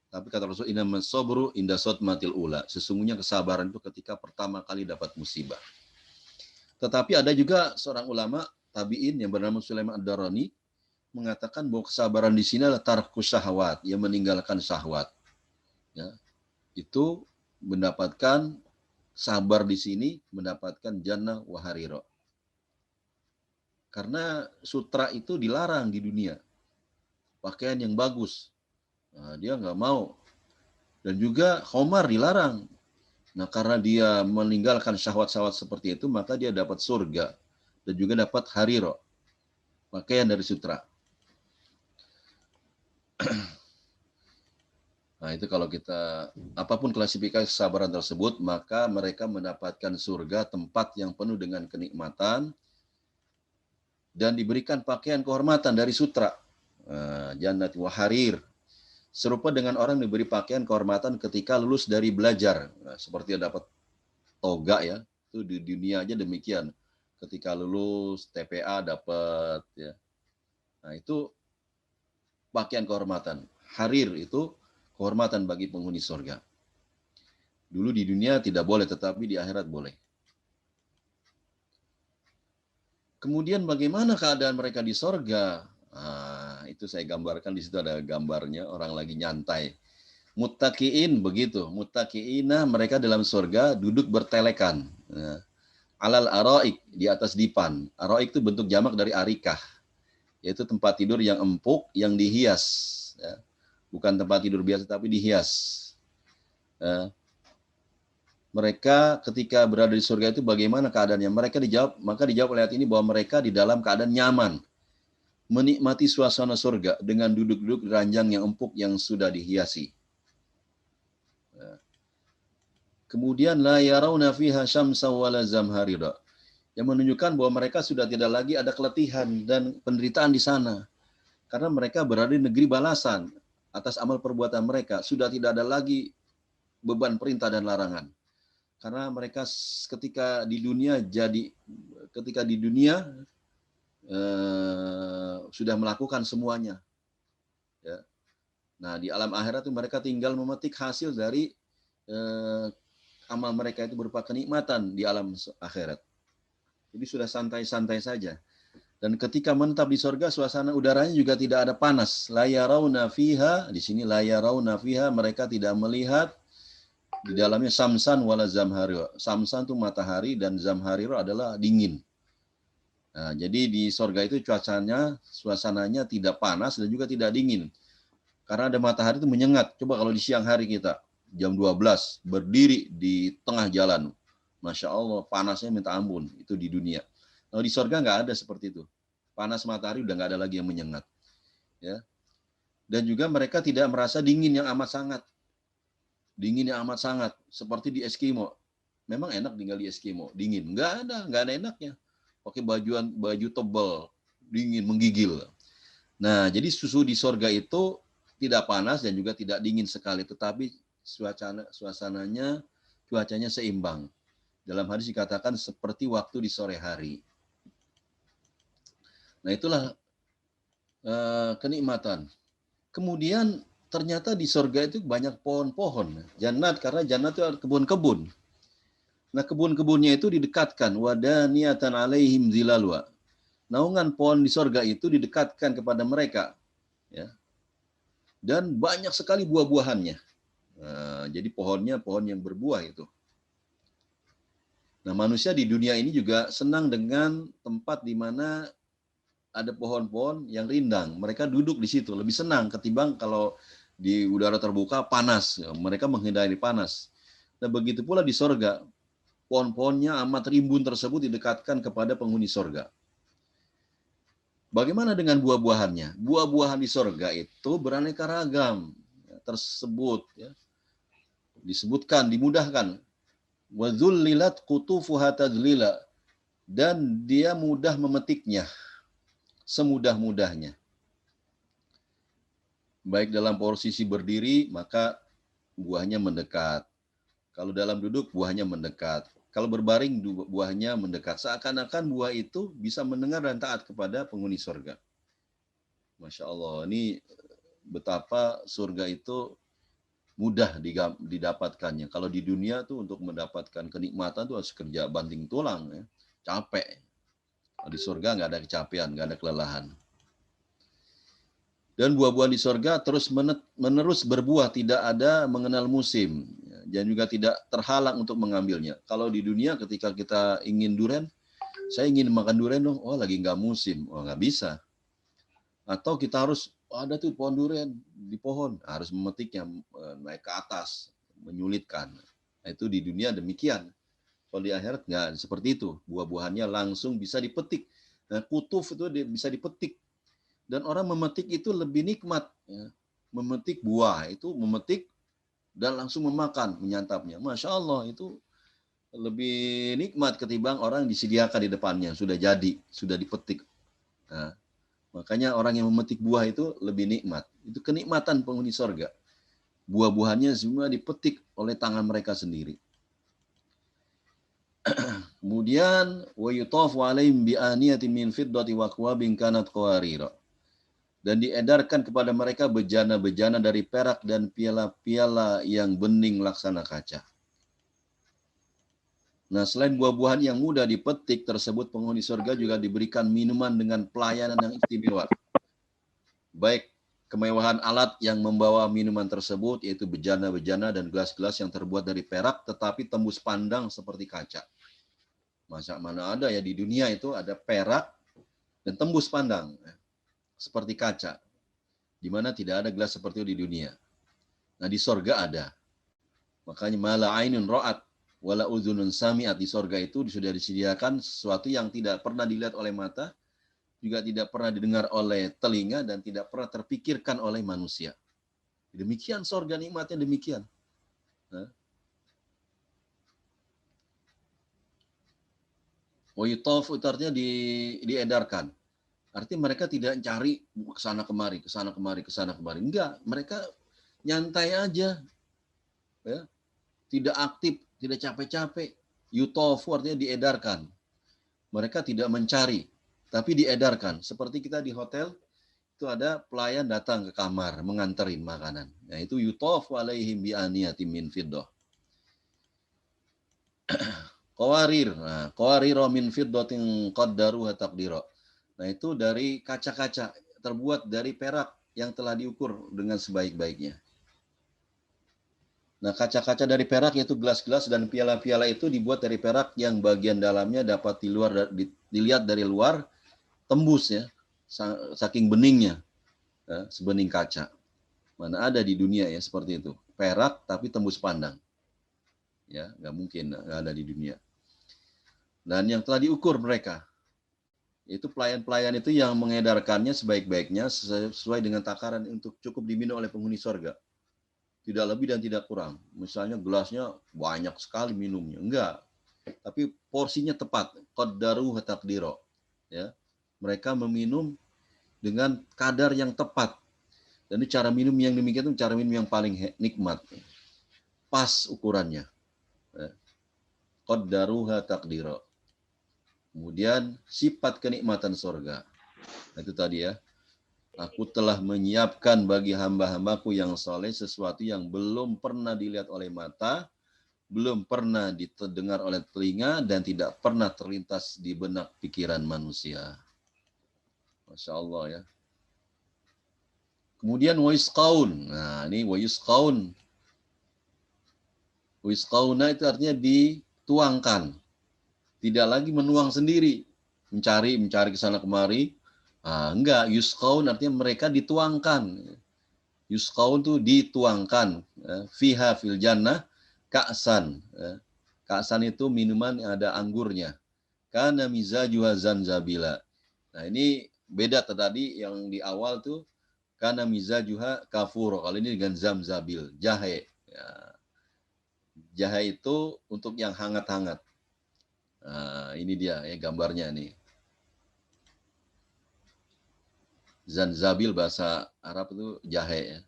Tapi kata Rasul, innamas sabru inda sodmatil ula. Sesungguhnya kesabaran itu ketika pertama kali dapat musibah. Tetapi ada juga seorang ulama tabi'in yang bernama Sulaiman Ad-Darani mengatakan bahwa kesabaran di sini adalah tarkus syahwat, yang meninggalkan syahwat. Ya, itu mendapatkan sabar di sini, mendapatkan jannah wa harira. Karena sutra itu dilarang di dunia. Pakaian yang bagus. Nah, dia nggak mau. Dan juga khomar dilarang. Nah, karena dia meninggalkan syahwat-syahwat seperti itu, maka dia dapat surga. Dan juga dapat harira. Pakaian dari sutra. Nah, itu kalau kita, apapun klasifikasi kesabaran tersebut, maka mereka mendapatkan surga, tempat yang penuh dengan kenikmatan, dan diberikan pakaian kehormatan dari sutra. Jannat wa harir. Serupa dengan orang diberi pakaian kehormatan ketika lulus dari belajar. Nah, seperti dapat toga ya, itu di dunia aja demikian. Ketika lulus TPA dapat ya. Nah, itu pakaian kehormatan. Harir itu kehormatan bagi penghuni surga. Dulu di dunia tidak boleh, tetapi di akhirat boleh. Kemudian bagaimana keadaan mereka di surga? Nah, itu saya gambarkan di situ ada gambarnya orang lagi nyantai. Muttaqiin begitu, muttaqiina mereka dalam surga duduk bertelekan. Nah, alal araik di atas dipan. Araik itu bentuk jamak dari arikah, yaitu tempat tidur yang empuk yang dihias. Ya. Bukan tempat tidur biasa tapi dihias. Mereka ketika berada di surga itu bagaimana keadaannya? Maka dijawab oleh ayat ini bahwa mereka di dalam keadaan nyaman, menikmati suasana surga dengan duduk-duduk di ranjang yang empuk yang sudah dihiasi. Kemudian la yarawna fiha syamsa wala zamharira, yang menunjukkan bahwa mereka sudah tidak lagi ada keletihan dan penderitaan di sana. Karena mereka berada di negeri balasan atas amal perbuatan mereka, sudah tidak ada lagi beban perintah dan larangan. Karena mereka ketika di dunia sudah melakukan semuanya. Ya. Nah, di alam akhirat itu mereka tinggal memetik hasil dari amal mereka itu berupa kenikmatan di alam akhirat. Jadi sudah santai-santai saja. Dan ketika menetap di surga, suasana udaranya juga tidak ada panas. La yarawna fiha, di sini la yarawna fiha, mereka tidak melihat di dalamnya samsan wala zamharira. Samsan itu matahari dan zamharira adalah dingin. Nah, jadi di surga itu suasananya tidak panas dan juga tidak dingin. Karena ada matahari itu menyengat. Coba kalau di siang hari kita, jam 12, berdiri di tengah jalan. Masya Allah, panasnya minta ampun. Itu di dunia. Nah, di surga nggak ada seperti itu. Panas matahari udah nggak ada lagi yang menyengat. Ya. Dan juga mereka tidak merasa dingin yang amat sangat. Dingin yang amat sangat. Seperti di Eskimo. Memang enak tinggal di Eskimo. Dingin. Nggak ada enaknya. Pakai baju tebal. Dingin, menggigil. Nah, jadi susu di surga itu tidak panas dan juga tidak dingin sekali. Tetapi cuacanya seimbang. Dalam hadis dikatakan seperti waktu di sore hari. Nah, itulah kenikmatan. Kemudian ternyata di surga itu banyak pohon-pohon. Jannat, karena jannat itu kebun-kebun. Nah, kebun-kebunnya itu didekatkan. Wadaniyatan alaihim zilalwa. Naungan pohon di surga itu didekatkan kepada mereka. Ya. Dan banyak sekali buah-buahannya. Nah, jadi pohonnya pohon yang berbuah itu. Nah, manusia di dunia ini juga senang dengan tempat di mana ada pohon-pohon yang rindang. Mereka duduk di situ lebih senang ketimbang kalau di udara terbuka panas. Mereka menghindari panas. Nah, begitu pula di sorga. Pohon-pohonnya amat rimbun tersebut didekatkan kepada penghuni sorga. Bagaimana dengan buah-buahannya? Buah-buahan di sorga itu beraneka ragam. Tersebut ya, disebutkan, dimudahkan. Wadzullilat qutufuha tadlila, dan dia mudah memetiknya semudah-mudahnya. Baik dalam posisi berdiri, maka buahnya mendekat. Kalau dalam duduk, buahnya mendekat. Kalau berbaring, buahnya mendekat. Seakan-akan buah itu bisa mendengar dan taat kepada penghuni surga. Masya Allah, ini betapa surga itu mudah didapatkannya. Kalau di dunia tuh untuk mendapatkan kenikmatan tuh harus kerja banting tulang, ya. Capek. Di surga nggak ada kecapean, nggak ada kelelahan. Dan buah-buahan di surga terus menerus berbuah, tidak ada mengenal musim, dan juga tidak terhalang untuk mengambilnya. Kalau di dunia ketika kita ingin durian, saya ingin makan durian dong, oh lagi nggak musim, oh nggak bisa. Atau kita harus ada tuh pohon durian di pohon, harus memetiknya naik ke atas, menyulitkan. Nah, itu di dunia demikian. Kalau di akhirat nggak seperti itu, buah-buahannya langsung bisa dipetik. Nah, kutuf itu bisa dipetik. Dan orang memetik itu lebih nikmat. Ya. Memetik buah itu memetik dan langsung memakan, menyantapnya. Masya Allah, itu lebih nikmat ketimbang orang disediakan di depannya. Sudah jadi, sudah dipetik. Nah, makanya orang yang memetik buah itu lebih nikmat. Itu kenikmatan penghuni surga. Buah-buahannya semua dipetik oleh tangan mereka sendiri. Kemudian, wa yutafu alaihim bi aniyatin min fiddati wa akwabin kanat qawarira. Dan diedarkan kepada mereka bejana-bejana dari perak dan piala-piala yang bening laksana kaca. Nah, selain buah-buahan yang mudah dipetik tersebut, penghuni surga juga diberikan minuman dengan pelayanan yang istimewa. baik kemewahan alat yang membawa minuman tersebut, yaitu bejana-bejana dan gelas-gelas yang terbuat dari perak, tetapi tembus pandang seperti kaca. Masa mana ada ya di dunia itu ada perak dan tembus pandang seperti kaca, di mana tidak ada gelas seperti itu di dunia. Nah di sorga ada. Makanya mala ainun ra'at wala udhunun sami'at, di sorga itu sudah disediakan sesuatu yang tidak pernah dilihat oleh mata, juga tidak pernah didengar oleh telinga, dan tidak pernah terpikirkan oleh manusia. Demikian sorga, nikmatnya demikian. Wayutaf itu artinya diedarkan. Artinya mereka tidak cari ke sana kemari, ke sana kemari, ke sana kemari. Enggak, mereka nyantai aja. Ya. Tidak aktif, tidak capek-capek. Yutofu artinya diedarkan. Mereka tidak mencari, tapi diedarkan. Seperti kita di hotel, itu ada pelayan datang ke kamar, mengantarin makanan. Nah, itu yutofu alaihim bi'aniyatim min fiddah. Qawarir. Nah, qawariro min fiddatin qaddaruha taqdira. Nah, itu dari kaca-kaca terbuat dari perak yang telah diukur dengan sebaik-baiknya. Nah, kaca-kaca dari perak yaitu gelas-gelas dan piala-piala itu dibuat dari perak yang bagian dalamnya dapat dilihat dari luar, tembus ya, saking beningnya, ya, sebening kaca. Mana ada di dunia ya seperti itu, perak tapi tembus pandang. Ya, nggak mungkin, nggak ada di dunia. Dan yang telah diukur mereka, itu pelayan-pelayan itu yang mengedarkannya sebaik-baiknya sesuai dengan takaran untuk cukup diminum oleh penghuni surga. Tidak lebih dan tidak kurang. Misalnya gelasnya banyak sekali minumnya, enggak. Tapi porsinya tepat, qaddaru taqdiro. Ya. Mereka meminum dengan kadar yang tepat. Dan cara minum yang demikian itu cara minum yang paling nikmat. Pas ukurannya. Ya. Qaddaru taqdiro. Kemudian sifat kenikmatan surga. Nah, itu tadi ya. Aku telah menyiapkan bagi hamba-hambaku yang soleh sesuatu yang belum pernah dilihat oleh mata, belum pernah didengar oleh telinga, dan tidak pernah terlintas di benak pikiran manusia. Masya Allah ya. Kemudian wayusqaun. Nah ini wayusqaun. Wayusqauna itu artinya dituangkan. Tidak lagi menuang sendiri. Mencari ke sana kemari. Enggak, yusqaun artinya mereka dituangkan. Yusqaun itu dituangkan. Fiha fil jannah ka'san. Ka'san itu minuman yang ada anggurnya. Kana mizajuha zanjabila. Nah ini beda tadi yang di awal tuh. Kana mizajuha kafur. Kalau ini dengan zamzabil, jahe. Ya. Jahe itu untuk yang hangat-hangat. Nah, ini dia ya gambarnya nih. Zanzabil bahasa Arab itu jahe ya.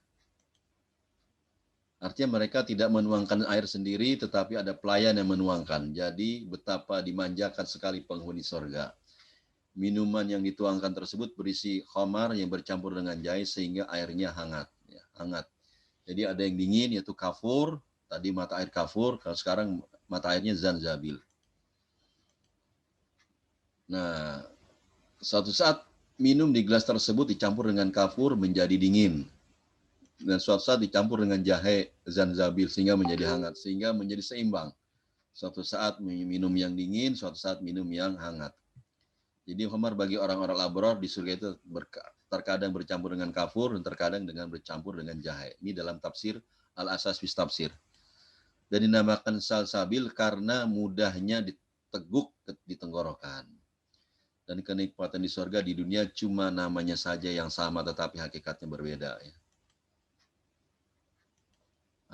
Artinya mereka tidak menuangkan air sendiri, tetapi ada pelayan yang menuangkan. Jadi betapa dimanjakan sekali penghuni surga. Minuman yang dituangkan tersebut berisi khamar yang bercampur dengan jahe sehingga airnya hangat. Ya, hangat. Jadi ada yang dingin yaitu kafur. Tadi mata air kafur, kalau sekarang mata airnya zanzabil. Nah, suatu saat minum di gelas tersebut dicampur dengan kafur menjadi dingin. Dan suatu saat dicampur dengan jahe zanzabil sehingga menjadi hangat. Sehingga menjadi seimbang. Suatu saat minum yang dingin, suatu saat minum yang hangat. Jadi khamar bagi orang-orang labrar di surga itu terkadang bercampur dengan kafur dan terkadang dengan bercampur dengan jahe. Ini dalam tafsir Al-Asas fi Tafsir. Dan dinamakan salsabil karena mudahnya diteguk di tenggorokan. Dan kenikmatan di surga di dunia cuma namanya saja yang sama tetapi hakikatnya berbeda. Ya.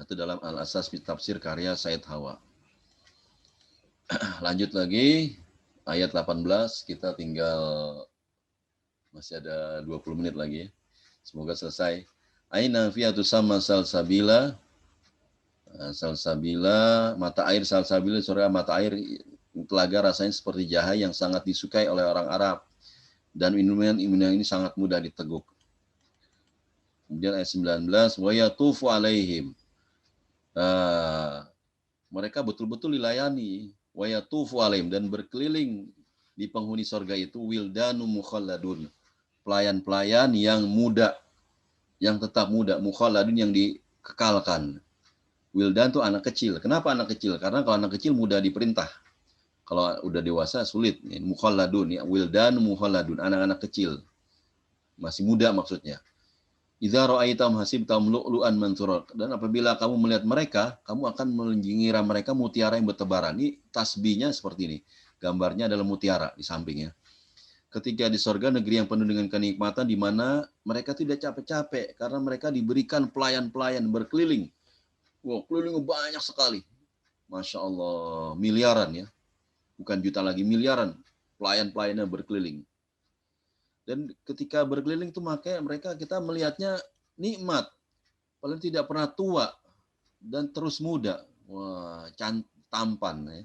Itu dalam Al-Asas fi Tafsir karya Said Hawa. Lanjut lagi, ayat 18, kita tinggal masih ada 20 menit lagi. Semoga selesai. Aina fiyatu sama salsabila. Salsabila, mata air salsabila, surga mata air telaga rasanya seperti jahe yang sangat disukai oleh orang Arab. Dan minuman ini sangat mudah diteguk. Kemudian ayat 19, wa yatufu alaihim. Mereka betul-betul dilayani. Wa yatufu alaihim, dan berkeliling di penghuni surga itu wildanu mukhalladun. pelayan-pelayan yang muda, yang tetap muda, mukhalladun yang dikekalkan. Wildan itu anak kecil. Kenapa anak kecil? Karena kalau anak kecil mudah diperintah. Kalau udah dewasa sulit. Mukhalladun, ya. Wildan mukhalladun, anak-anak kecil. Masih muda maksudnya. Idza ra'aitam hasibtam lu'lu'an mansura. Dan apabila kamu melihat mereka, kamu akan mengira mereka mutiara yang bertebaran. Ini tasbihnya seperti ini. Gambarnya adalah mutiara di sampingnya. Ketika di sorga, negeri yang penuh dengan kenikmatan, di mana mereka tidak capek-capek karena mereka diberikan pelayan-pelayan berkeliling. Wow, kelilingnya banyak sekali. Masya Allah, miliaran ya. Bukan juta lagi, miliaran. Pelayan-pelayannya berkeliling. Dan ketika berkeliling itu makanya mereka kita melihatnya nikmat. Paling tidak pernah tua dan terus muda. Wah, tampan ya.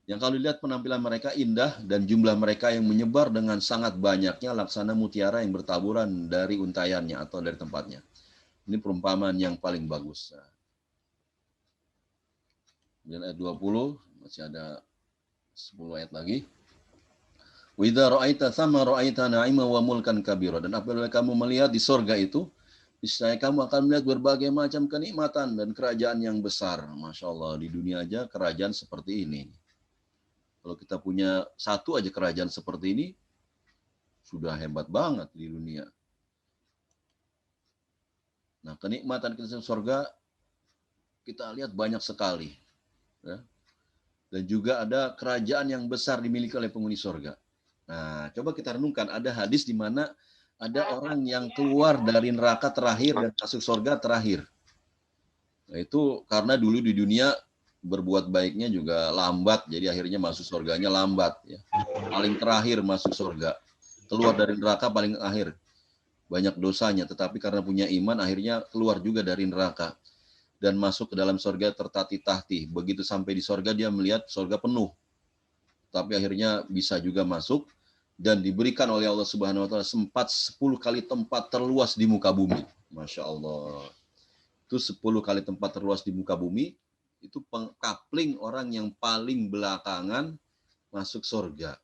Yang kalau dilihat penampilan mereka indah dan jumlah mereka yang menyebar dengan sangat banyaknya laksana mutiara yang bertaburan dari untayannya atau dari tempatnya. Ini perumpamaan yang paling bagus. Kemudian ayat 20, masih ada 10 ayat lagi. Wa idza ra'aita thamma ra'aita na'ima wa mulkan kabira. Dan apabila kamu melihat di sorga itu, niscaya kamu akan melihat berbagai macam kenikmatan dan kerajaan yang besar. Masya Allah, di dunia aja kerajaan seperti ini. Kalau kita punya satu aja kerajaan seperti ini, sudah hebat banget di dunia. Nah, kenikmatan kita di sorga, kita lihat banyak sekali. Ya. Dan juga ada kerajaan yang besar dimiliki oleh penghuni sorga. Nah, coba kita renungkan, ada hadis di mana ada orang yang keluar dari neraka terakhir dan masuk sorga terakhir. Nah, itu karena dulu di dunia berbuat baiknya juga lambat, jadi akhirnya masuk sorganya lambat. Ya. Paling terakhir masuk sorga. Keluar dari neraka paling akhir. Banyak dosanya, tetapi karena punya iman akhirnya keluar juga dari neraka. Dan masuk ke dalam sorga tertatih-tatih. Begitu sampai di sorga dia melihat sorga penuh. Tapi akhirnya bisa juga masuk. Dan diberikan oleh Allah Subhanahu Wa Taala 10 kali tempat terluas di muka bumi. Masya Allah. Itu 10 kali tempat terluas di muka bumi. Itu pengkapling orang yang paling belakangan masuk sorga.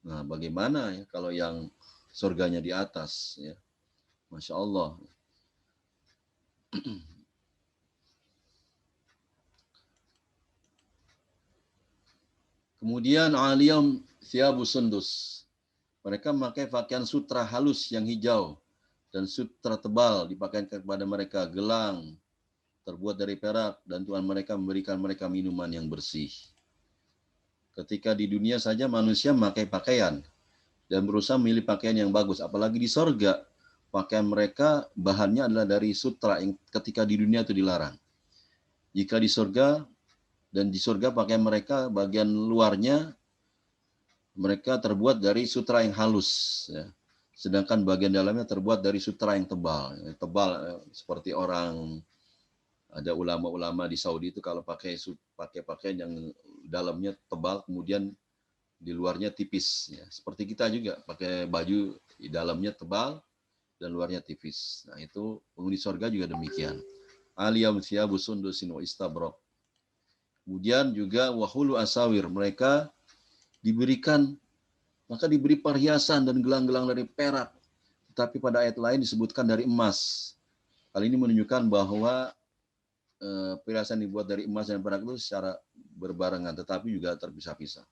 Nah, bagaimana ya kalau yang sorganya di atas? Ya. Masya Allah. Kemudian aliyam thiyabu sundus. Mereka memakai pakaian sutra halus yang hijau dan sutra tebal dipakaikan kepada mereka, gelang terbuat dari perak, dan Tuhan mereka memberikan mereka minuman yang bersih. Ketika di dunia saja manusia memakai pakaian dan berusaha memilih pakaian yang bagus, apalagi di sorga pakaian mereka bahannya adalah dari sutra yang ketika di dunia itu dilarang. Jika di sorga dan di surga pakaian mereka bagian luarnya mereka terbuat dari sutra yang halus, ya. Sedangkan bagian dalamnya terbuat dari sutra yang tebal. Tebal seperti orang, ada ulama-ulama di Saudi itu kalau pakai pakaian yang dalamnya tebal, kemudian di luarnya tipis. Ya. Seperti kita juga pakai baju di dalamnya tebal dan luarnya tipis. Nah itu penghuni surga juga demikian. Aliyam thiyabu sundusin wa istabraq. Kemudian juga wahulu asawir, mereka diberi perhiasan dan gelang-gelang dari perak. Tetapi pada ayat lain disebutkan dari emas. Hal ini menunjukkan bahwa perhiasan dibuat dari emas dan perak itu secara berbarengan, tetapi juga terpisah-pisah.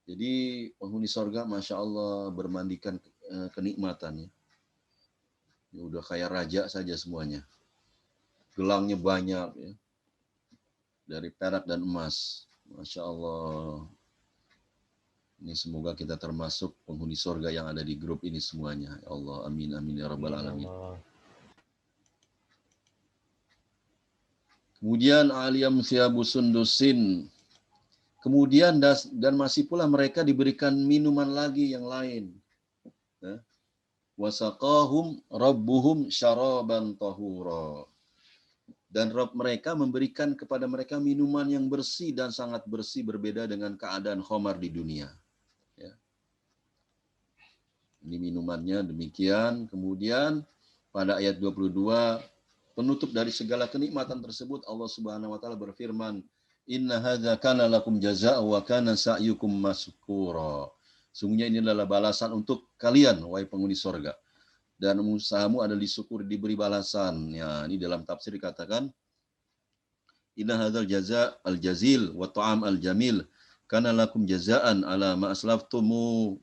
Jadi penghuni surga, Masya Allah, bermandikan kenikmatannya. Ya, udah kayak raja saja semuanya. Gelangnya banyak, ya. Dari perak dan emas. Masya Allah. Ini semoga kita termasuk penghuni surga yang ada di grup ini semuanya. Ya Allah, amin, amin, ya rabbal alamin. Kemudian aliyam thiyabu sundusin. Kemudian dan masih pula mereka diberikan minuman lagi yang lain. Wasaqahum rabbuhum syaraban tahura. Dan Rabb mereka memberikan kepada mereka minuman yang bersih dan sangat bersih, berbeda dengan keadaan khamar di dunia. Ya. Ini minumannya demikian. Kemudian pada ayat 22, penutup dari segala kenikmatan tersebut, Allah Subhanahu wa taala berfirman, "Inna hadza kana lakum jazaa'a wa kana sa'yukum maskura." Sungguhnya ini adalah balasan untuk kalian, wahai penghuni sorga. Dan usahamu adalah disyukur, diberi balasan. Ya, ini dalam tafsir dikatakan, inna hadzal jaza al jazil wa ta'am al jamil kana lakum jazaan ala ma aslaftumu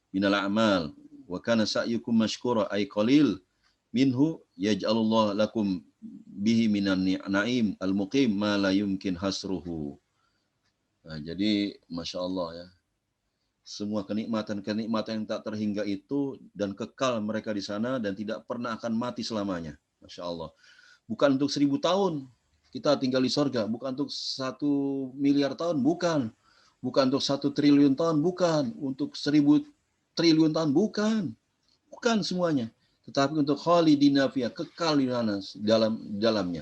minal a'mal wa kana sa'yukum mashkura ay qalil minhu yaj'alullah lakum bihi minan na'im al-muqim ma la yumkin hasruhu. Nah, jadi Masya Allah ya. Semua kenikmatan-kenikmatan yang tak terhingga itu dan kekal mereka di sana dan tidak pernah akan mati selamanya. Masya Allah. Bukan untuk 1000 tahun kita tinggal di sorga. Bukan untuk 1 miliar tahun. Bukan. Bukan untuk 1 triliun tahun. Bukan. Untuk 1000 triliun tahun. Bukan. Bukan semuanya. Tetapi untuk khalidina fiyah, kekal di dalamnya.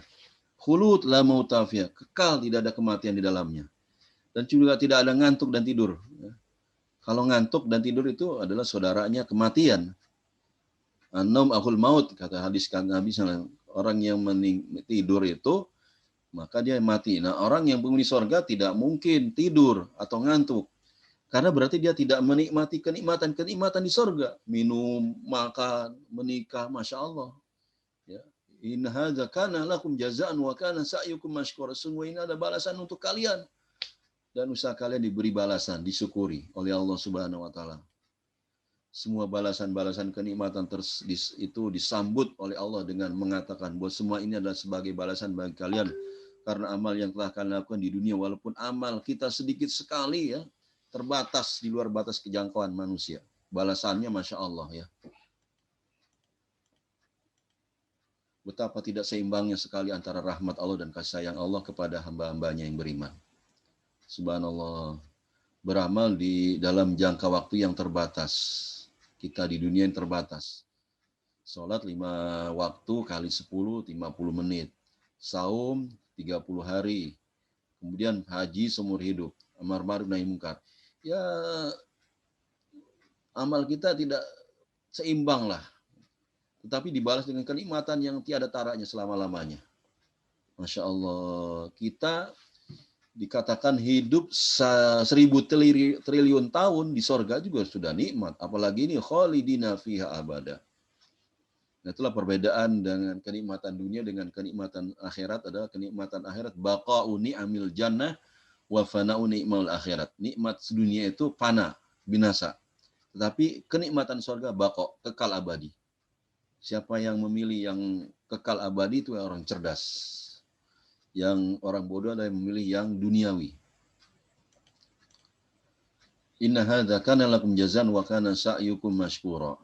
Khulud la mauta fiyah, kekal, tidak ada kematian di dalamnya. Dan juga tidak ada ngantuk dan tidur. Kalau ngantuk dan tidur itu adalah saudaranya kematian. An-naum akhul maut, kata hadis Nabi SAW. Orang yang tidur itu, maka dia mati. Nah, orang yang penghuni sorga tidak mungkin tidur atau ngantuk. Karena berarti dia tidak menikmati kenikmatan-kenikmatan di sorga. Minum, makan, menikah, Masya Allah. Ya. In hadza kana lakum jazaan wa kana sa'yukum mashkura. Sungguh ini ada balasan untuk kalian. Dan usaha kalian diberi balasan, disyukuri oleh Allah Subhanahu wa taala. Semua balasan-balasan kenikmatan itu disambut oleh Allah dengan mengatakan bahwa semua ini adalah sebagai balasan bagi kalian karena amal yang telah kalian lakukan di dunia, walaupun amal kita sedikit sekali ya, terbatas di luar batas kejangkauan manusia. Balasannya Masya Allah ya. Betapa tidak seimbangnya sekali antara rahmat Allah dan kasih sayang Allah kepada hamba-hambanya yang beriman. Subhanallah, beramal di dalam jangka waktu yang terbatas. Kita di dunia yang terbatas. Sholat 5 waktu kali 10, 50 menit. Saum 30 hari. Kemudian haji seumur hidup. Amar ma'ruf nahi mungkar. Ya, amal kita tidak seimbang lah. Tetapi dibalas dengan kenikmatan yang tiada taranya selama-lamanya. Masya Allah, kita dikatakan hidup 1000 triliun tahun di sorga juga sudah nikmat. Apalagi ini khalidina fiha abada. Nah, itulah perbedaan dengan kenikmatan dunia dengan kenikmatan akhirat adalah kenikmatan akhirat baqa'u ni'amil jannah wa fana'u ni'mal akhirat. Nikmat dunia itu fana, binasa. Tetapi kenikmatan sorga baqa', kekal abadi. Siapa yang memilih yang kekal abadi itu orang cerdas. Yang orang bodoh adalah yang memilih yang duniawi. Inna hadza kana lakum jazaan wa kana sa'yukum mashkura.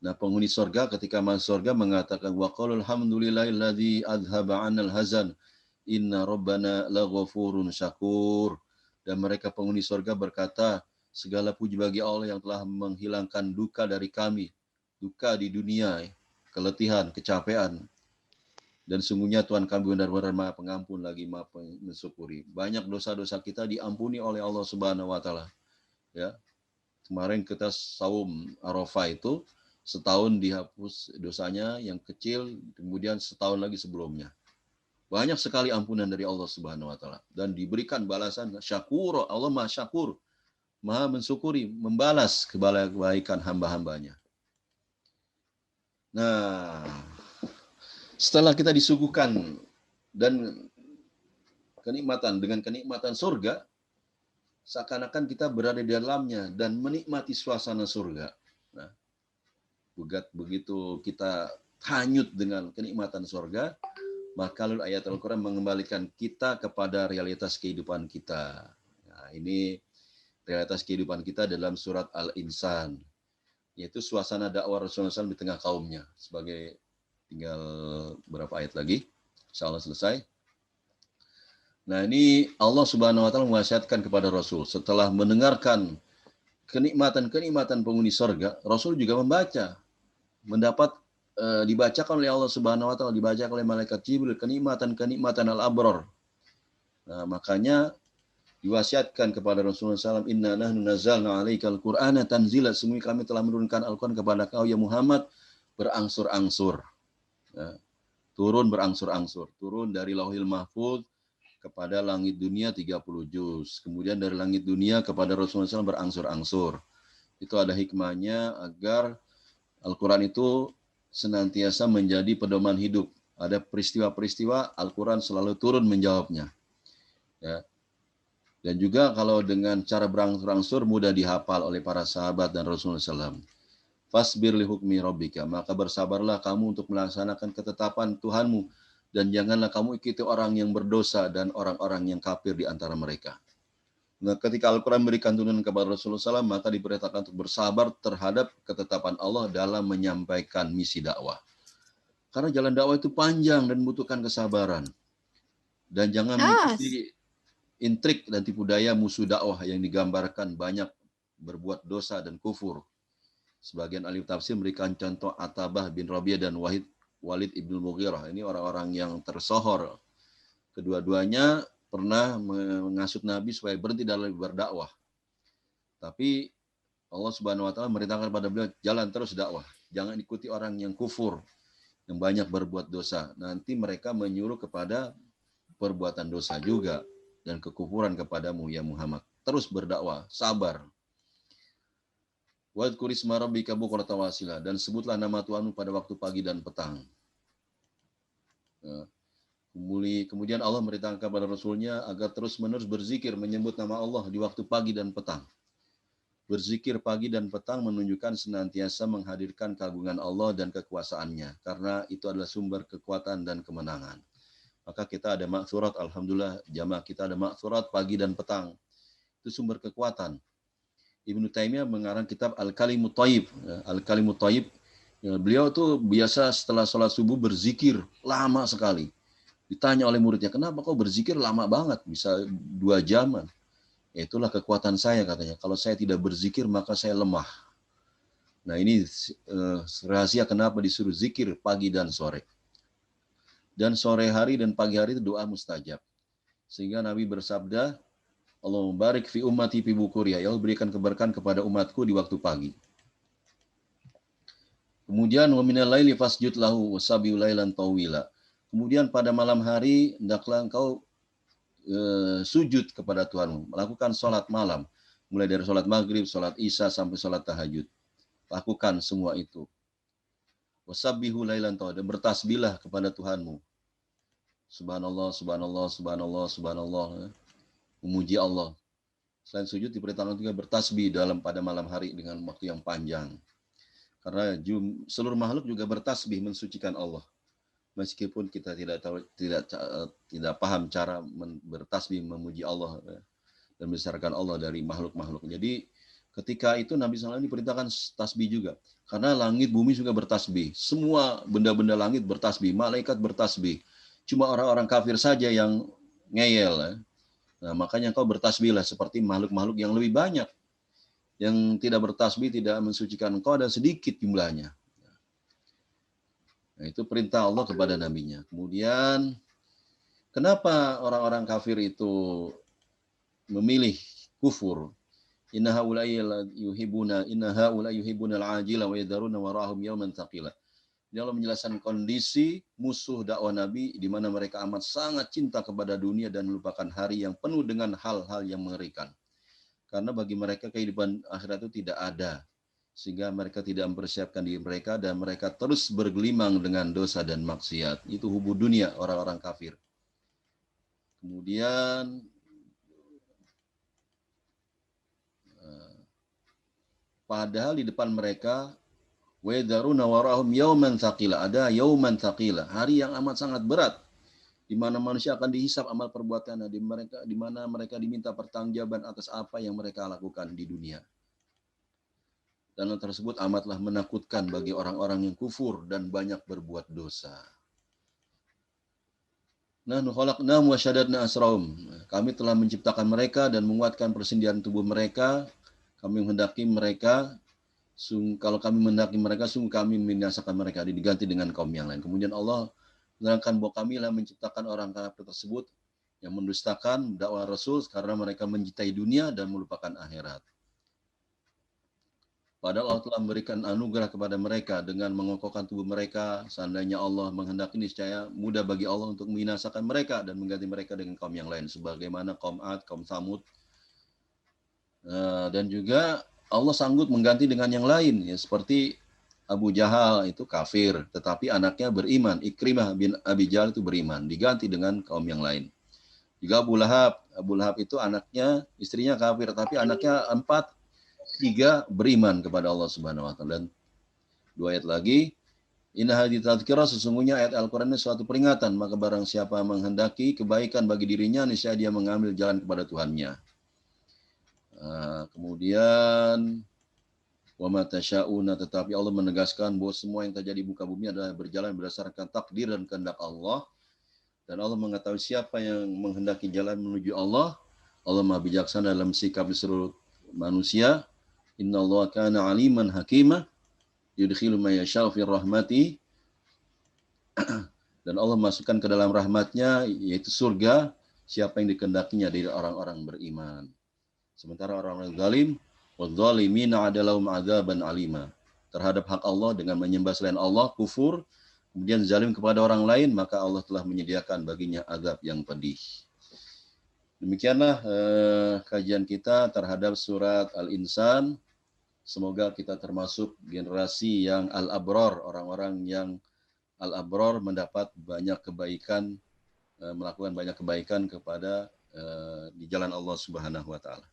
Nah, penghuni surga ketika masuk surga mengatakan wa qala alhamdulillahilladzi adhaba 'anal hazan inna rabbana laghafurun syakur. Dan mereka penghuni surga berkata, segala puji bagi Allah yang telah menghilangkan duka dari kami. Duka di dunia, keletihan, kecapean. Dan sungguhnya Tuhan kami benar-benar Maha Pengampun lagi Maha Mensyukuri. Banyak dosa-dosa kita diampuni oleh Allah Subhanahu wa taala. Ya. Kemarin kita saum Arafah itu setahun dihapus dosanya yang kecil, kemudian setahun lagi sebelumnya. Banyak sekali ampunan dari Allah Subhanahu wa taala dan diberikan balasan syakur. Allah Maha Syakur, Maha mensyukuri, membalas kebaikan hamba-hambanya. Nah, setelah kita disuguhkan dan dengan kenikmatan surga, seakan-akan kita berada di dalamnya dan menikmati suasana surga. Nah, begitu kita hanyut dengan kenikmatan surga, maka lalu ayat Al-Quran mengembalikan kita kepada realitas kehidupan kita. Nah, ini realitas kehidupan kita dalam surat Al-Insan, yaitu suasana dakwah Rasulullah SAW di tengah kaumnya. Sebagai tinggal berapa ayat lagi, insya Allah selesai. Nah, ini Allah Subhanahu wa taala mewasiatkan kepada Rasul setelah mendengarkan kenikmatan-kenikmatan penghuni surga, Rasul juga dibacakan oleh Allah Subhanahu wa taala, dibacakan oleh malaikat Jibril kenikmatan-kenikmatan al-abrar. Nah, makanya diwasiatkan kepada Rasulullah SAW, inna nahnu nazzalna 'alaikal qur'ana tanzila, sungguh kami telah menurunkan Al-Qur'an kepada kau ya Muhammad berangsur-angsur. Ya, turun berangsur-angsur, turun dari Lauhil Mahfuz kepada langit dunia 30 juz. Kemudian dari langit dunia kepada Rasulullah SAW berangsur-angsur. Itu ada hikmahnya agar Al-Quran itu senantiasa menjadi pedoman hidup. Ada peristiwa-peristiwa, Al-Quran selalu turun menjawabnya. Ya. Dan juga kalau dengan cara berangsur-angsur mudah dihafal oleh para sahabat dan Rasulullah SAW. Fasbir li hukmi rabbika, maka bersabarlah kamu untuk melaksanakan ketetapan Tuhanmu, dan janganlah kamu ikuti orang yang berdosa dan orang-orang yang kafir di antara mereka. Nah, ketika Al-Quran memberikan turunan kepada Rasulullah SAW, maka diperintahkan untuk bersabar terhadap ketetapan Allah dalam menyampaikan misi dakwah. Karena jalan dakwah itu panjang dan membutuhkan kesabaran. Dan jangan mengikuti intrik dan tipu daya musuh dakwah yang digambarkan banyak berbuat dosa dan kufur. Sebagian ahli tafsir memberikan contoh Atabah bin Rabi'ah dan Walid ibn Mughirah. Ini orang-orang yang tersohor. Kedua-duanya pernah mengasut Nabi supaya berhenti dalam berdakwah. Tapi Allah Subhanahu wa taala merintahkan pada beliau, jalan terus dakwah. Jangan ikuti orang yang kufur, yang banyak berbuat dosa. Nanti mereka menyuruh kepada perbuatan dosa juga dan kekufuran kepadamu ya Muhammad. Terus berdakwah, sabar. Wadhkur isma rabbika bukratan wa asila, dan sebutlah nama Tuhanmu pada waktu pagi dan petang. Kemudian Allah merintahkan kepada Rasulnya agar terus-menerus berzikir menyebut nama Allah di waktu pagi dan petang. Berzikir pagi dan petang menunjukkan senantiasa menghadirkan keagungan Allah dan kekuasaannya, karena itu adalah sumber kekuatan dan kemenangan. Maka kita ada maksurat, alhamdulillah jamaah kita ada maksurat pagi dan petang. Itu sumber kekuatan. Ibnu Taimiyah mengarang kitab Al-Kalimut Thayyib. Al-Kalimut Thayyib, beliau tuh biasa setelah sholat subuh berzikir lama sekali. Ditanya oleh muridnya, kenapa kau berzikir lama banget, bisa 2 jaman? Ya, itulah kekuatan saya katanya. Kalau saya tidak berzikir maka saya lemah. Nah ini rahasia kenapa disuruh zikir pagi dan sore. Dan sore hari dan pagi hari itu doa mustajab. Sehingga Nabi bersabda, Allahumma barik fi ummati fi bukuriya. Ya Allah, berikan keberkahan kepada umatku di waktu pagi. Kemudian wa minal laili fasjud lahu wasabihu lailan tawila. Kemudian pada malam hari hendaklah engkau sujud kepada Tuhanmu, melakukan sholat malam, mulai dari sholat maghrib, sholat isya sampai sholat tahajud. Lakukan semua itu. Wasabbihu lailan tawila, dan bertasbihlah kepada Tuhanmu. Subhanallah, subhanallah, subhanallah, subhanallah. Memuji Allah. Selain sujud diperintahkan juga bertasbih pada malam hari dengan waktu yang panjang. Karena seluruh makhluk juga bertasbih mensucikan Allah. Meskipun kita tidak paham cara bertasbih memuji Allah dan membesarkan Allah dari makhluk-makhluk. Jadi ketika itu Nabi SAW diperintahkan tasbih juga. Karena langit bumi juga bertasbih. Semua benda-benda langit bertasbih, malaikat bertasbih. Cuma orang-orang kafir saja yang ngeyel. Nah, makanya kau bertasbihlah seperti makhluk-makhluk yang lebih banyak. Yang tidak bertasbih, tidak mensucikan engkau, ada sedikit jumlahnya. Nah, itu perintah Allah kepada nabinya. Kemudian, kenapa orang-orang kafir itu memilih kufur? Inna haula'i yuhibbuna al-ajila wa yadharuna warahum yawman thaqila. Dia Allah menjelaskan kondisi musuh dakwah Nabi di mana mereka amat sangat cinta kepada dunia dan melupakan hari yang penuh dengan hal-hal yang mengerikan. Karena bagi mereka kehidupan akhirat itu tidak ada. Sehingga mereka tidak mempersiapkan diri mereka dan mereka terus bergelimang dengan dosa dan maksiat. Itu hubu dunia orang-orang kafir. Kemudian padahal di depan mereka وَيَذَرُونَ وَرَاهُمْ يَوْمًا ثَقِيلًا, ada yauman thaqila, hari yang amat sangat berat, di mana manusia akan dihisap amal perbuatannya, di mana mereka diminta pertanggungjawaban atas apa yang mereka lakukan di dunia. Dan hal tersebut amatlah menakutkan bagi orang-orang yang kufur dan banyak berbuat dosa. Nahnu khalaqnahum wa syaddadna asrahum. Kami telah menciptakan mereka dan menguatkan persendian tubuh mereka. Kami menghendaki mereka, kalau kami menghendaki mereka, sungguh kami membinasakan mereka, diganti dengan kaum yang lain. Kemudian Allah menerangkan bahwa kami lah menciptakan orang kafir tersebut yang mendustakan dakwah Rasul karena mereka mencintai dunia dan melupakan akhirat. Padahal Allah telah memberikan anugerah kepada mereka dengan mengokohkan tubuh mereka. Seandainya Allah menghendaki, niscaya mudah bagi Allah untuk membinasakan mereka dan mengganti mereka dengan kaum yang lain, sebagaimana kaum Ad, kaum Samud. Dan juga Allah sanggup mengganti dengan yang lain, ya seperti Abu Jahal itu kafir, tetapi anaknya beriman. Ikrimah bin Abi Jahal itu beriman, diganti dengan kaum yang lain. Juga Abu Lahab itu anaknya, istrinya kafir, tapi anaknya 3 beriman kepada Allah Subhanahu Wa Taala. Dan 2 ayat lagi, Inna hadhihi tadhkirah, sesungguhnya ayat Al-Quran ini suatu peringatan, maka barang siapa menghendaki kebaikan bagi dirinya, niscaya dia mengambil jalan kepada Tuhannya. Kemudian wa ma tasyauna, tetapi Allah menegaskan bahwa semua yang terjadi di muka bumi adalah berjalan berdasarkan takdir dan kehendak Allah. Dan Allah mengetahui siapa yang menghendaki jalan menuju Allah. Allah Maha bijaksana dalam sikap seluruh manusia. Innallaha kana aliman hakimah yudkhilu may yasha'u fi rahmati. Dan Allah masukkan ke dalam rahmatnya, yaitu surga, siapa yang dikehendakinya dari orang-orang beriman. Sementara orang-orang zalim, wadzalimina adalahum adzaban alima. Terhadap hak Allah dengan menyembah selain Allah, kufur, kemudian zalim kepada orang lain, maka Allah telah menyediakan baginya azab yang pedih. Demikianlah kajian kita terhadap surat Al-Insan. Semoga kita termasuk generasi yang al-abror, orang-orang yang al-abror, mendapat banyak kebaikan, melakukan banyak kebaikan kepada di jalan Allah Subhanahu wa taala.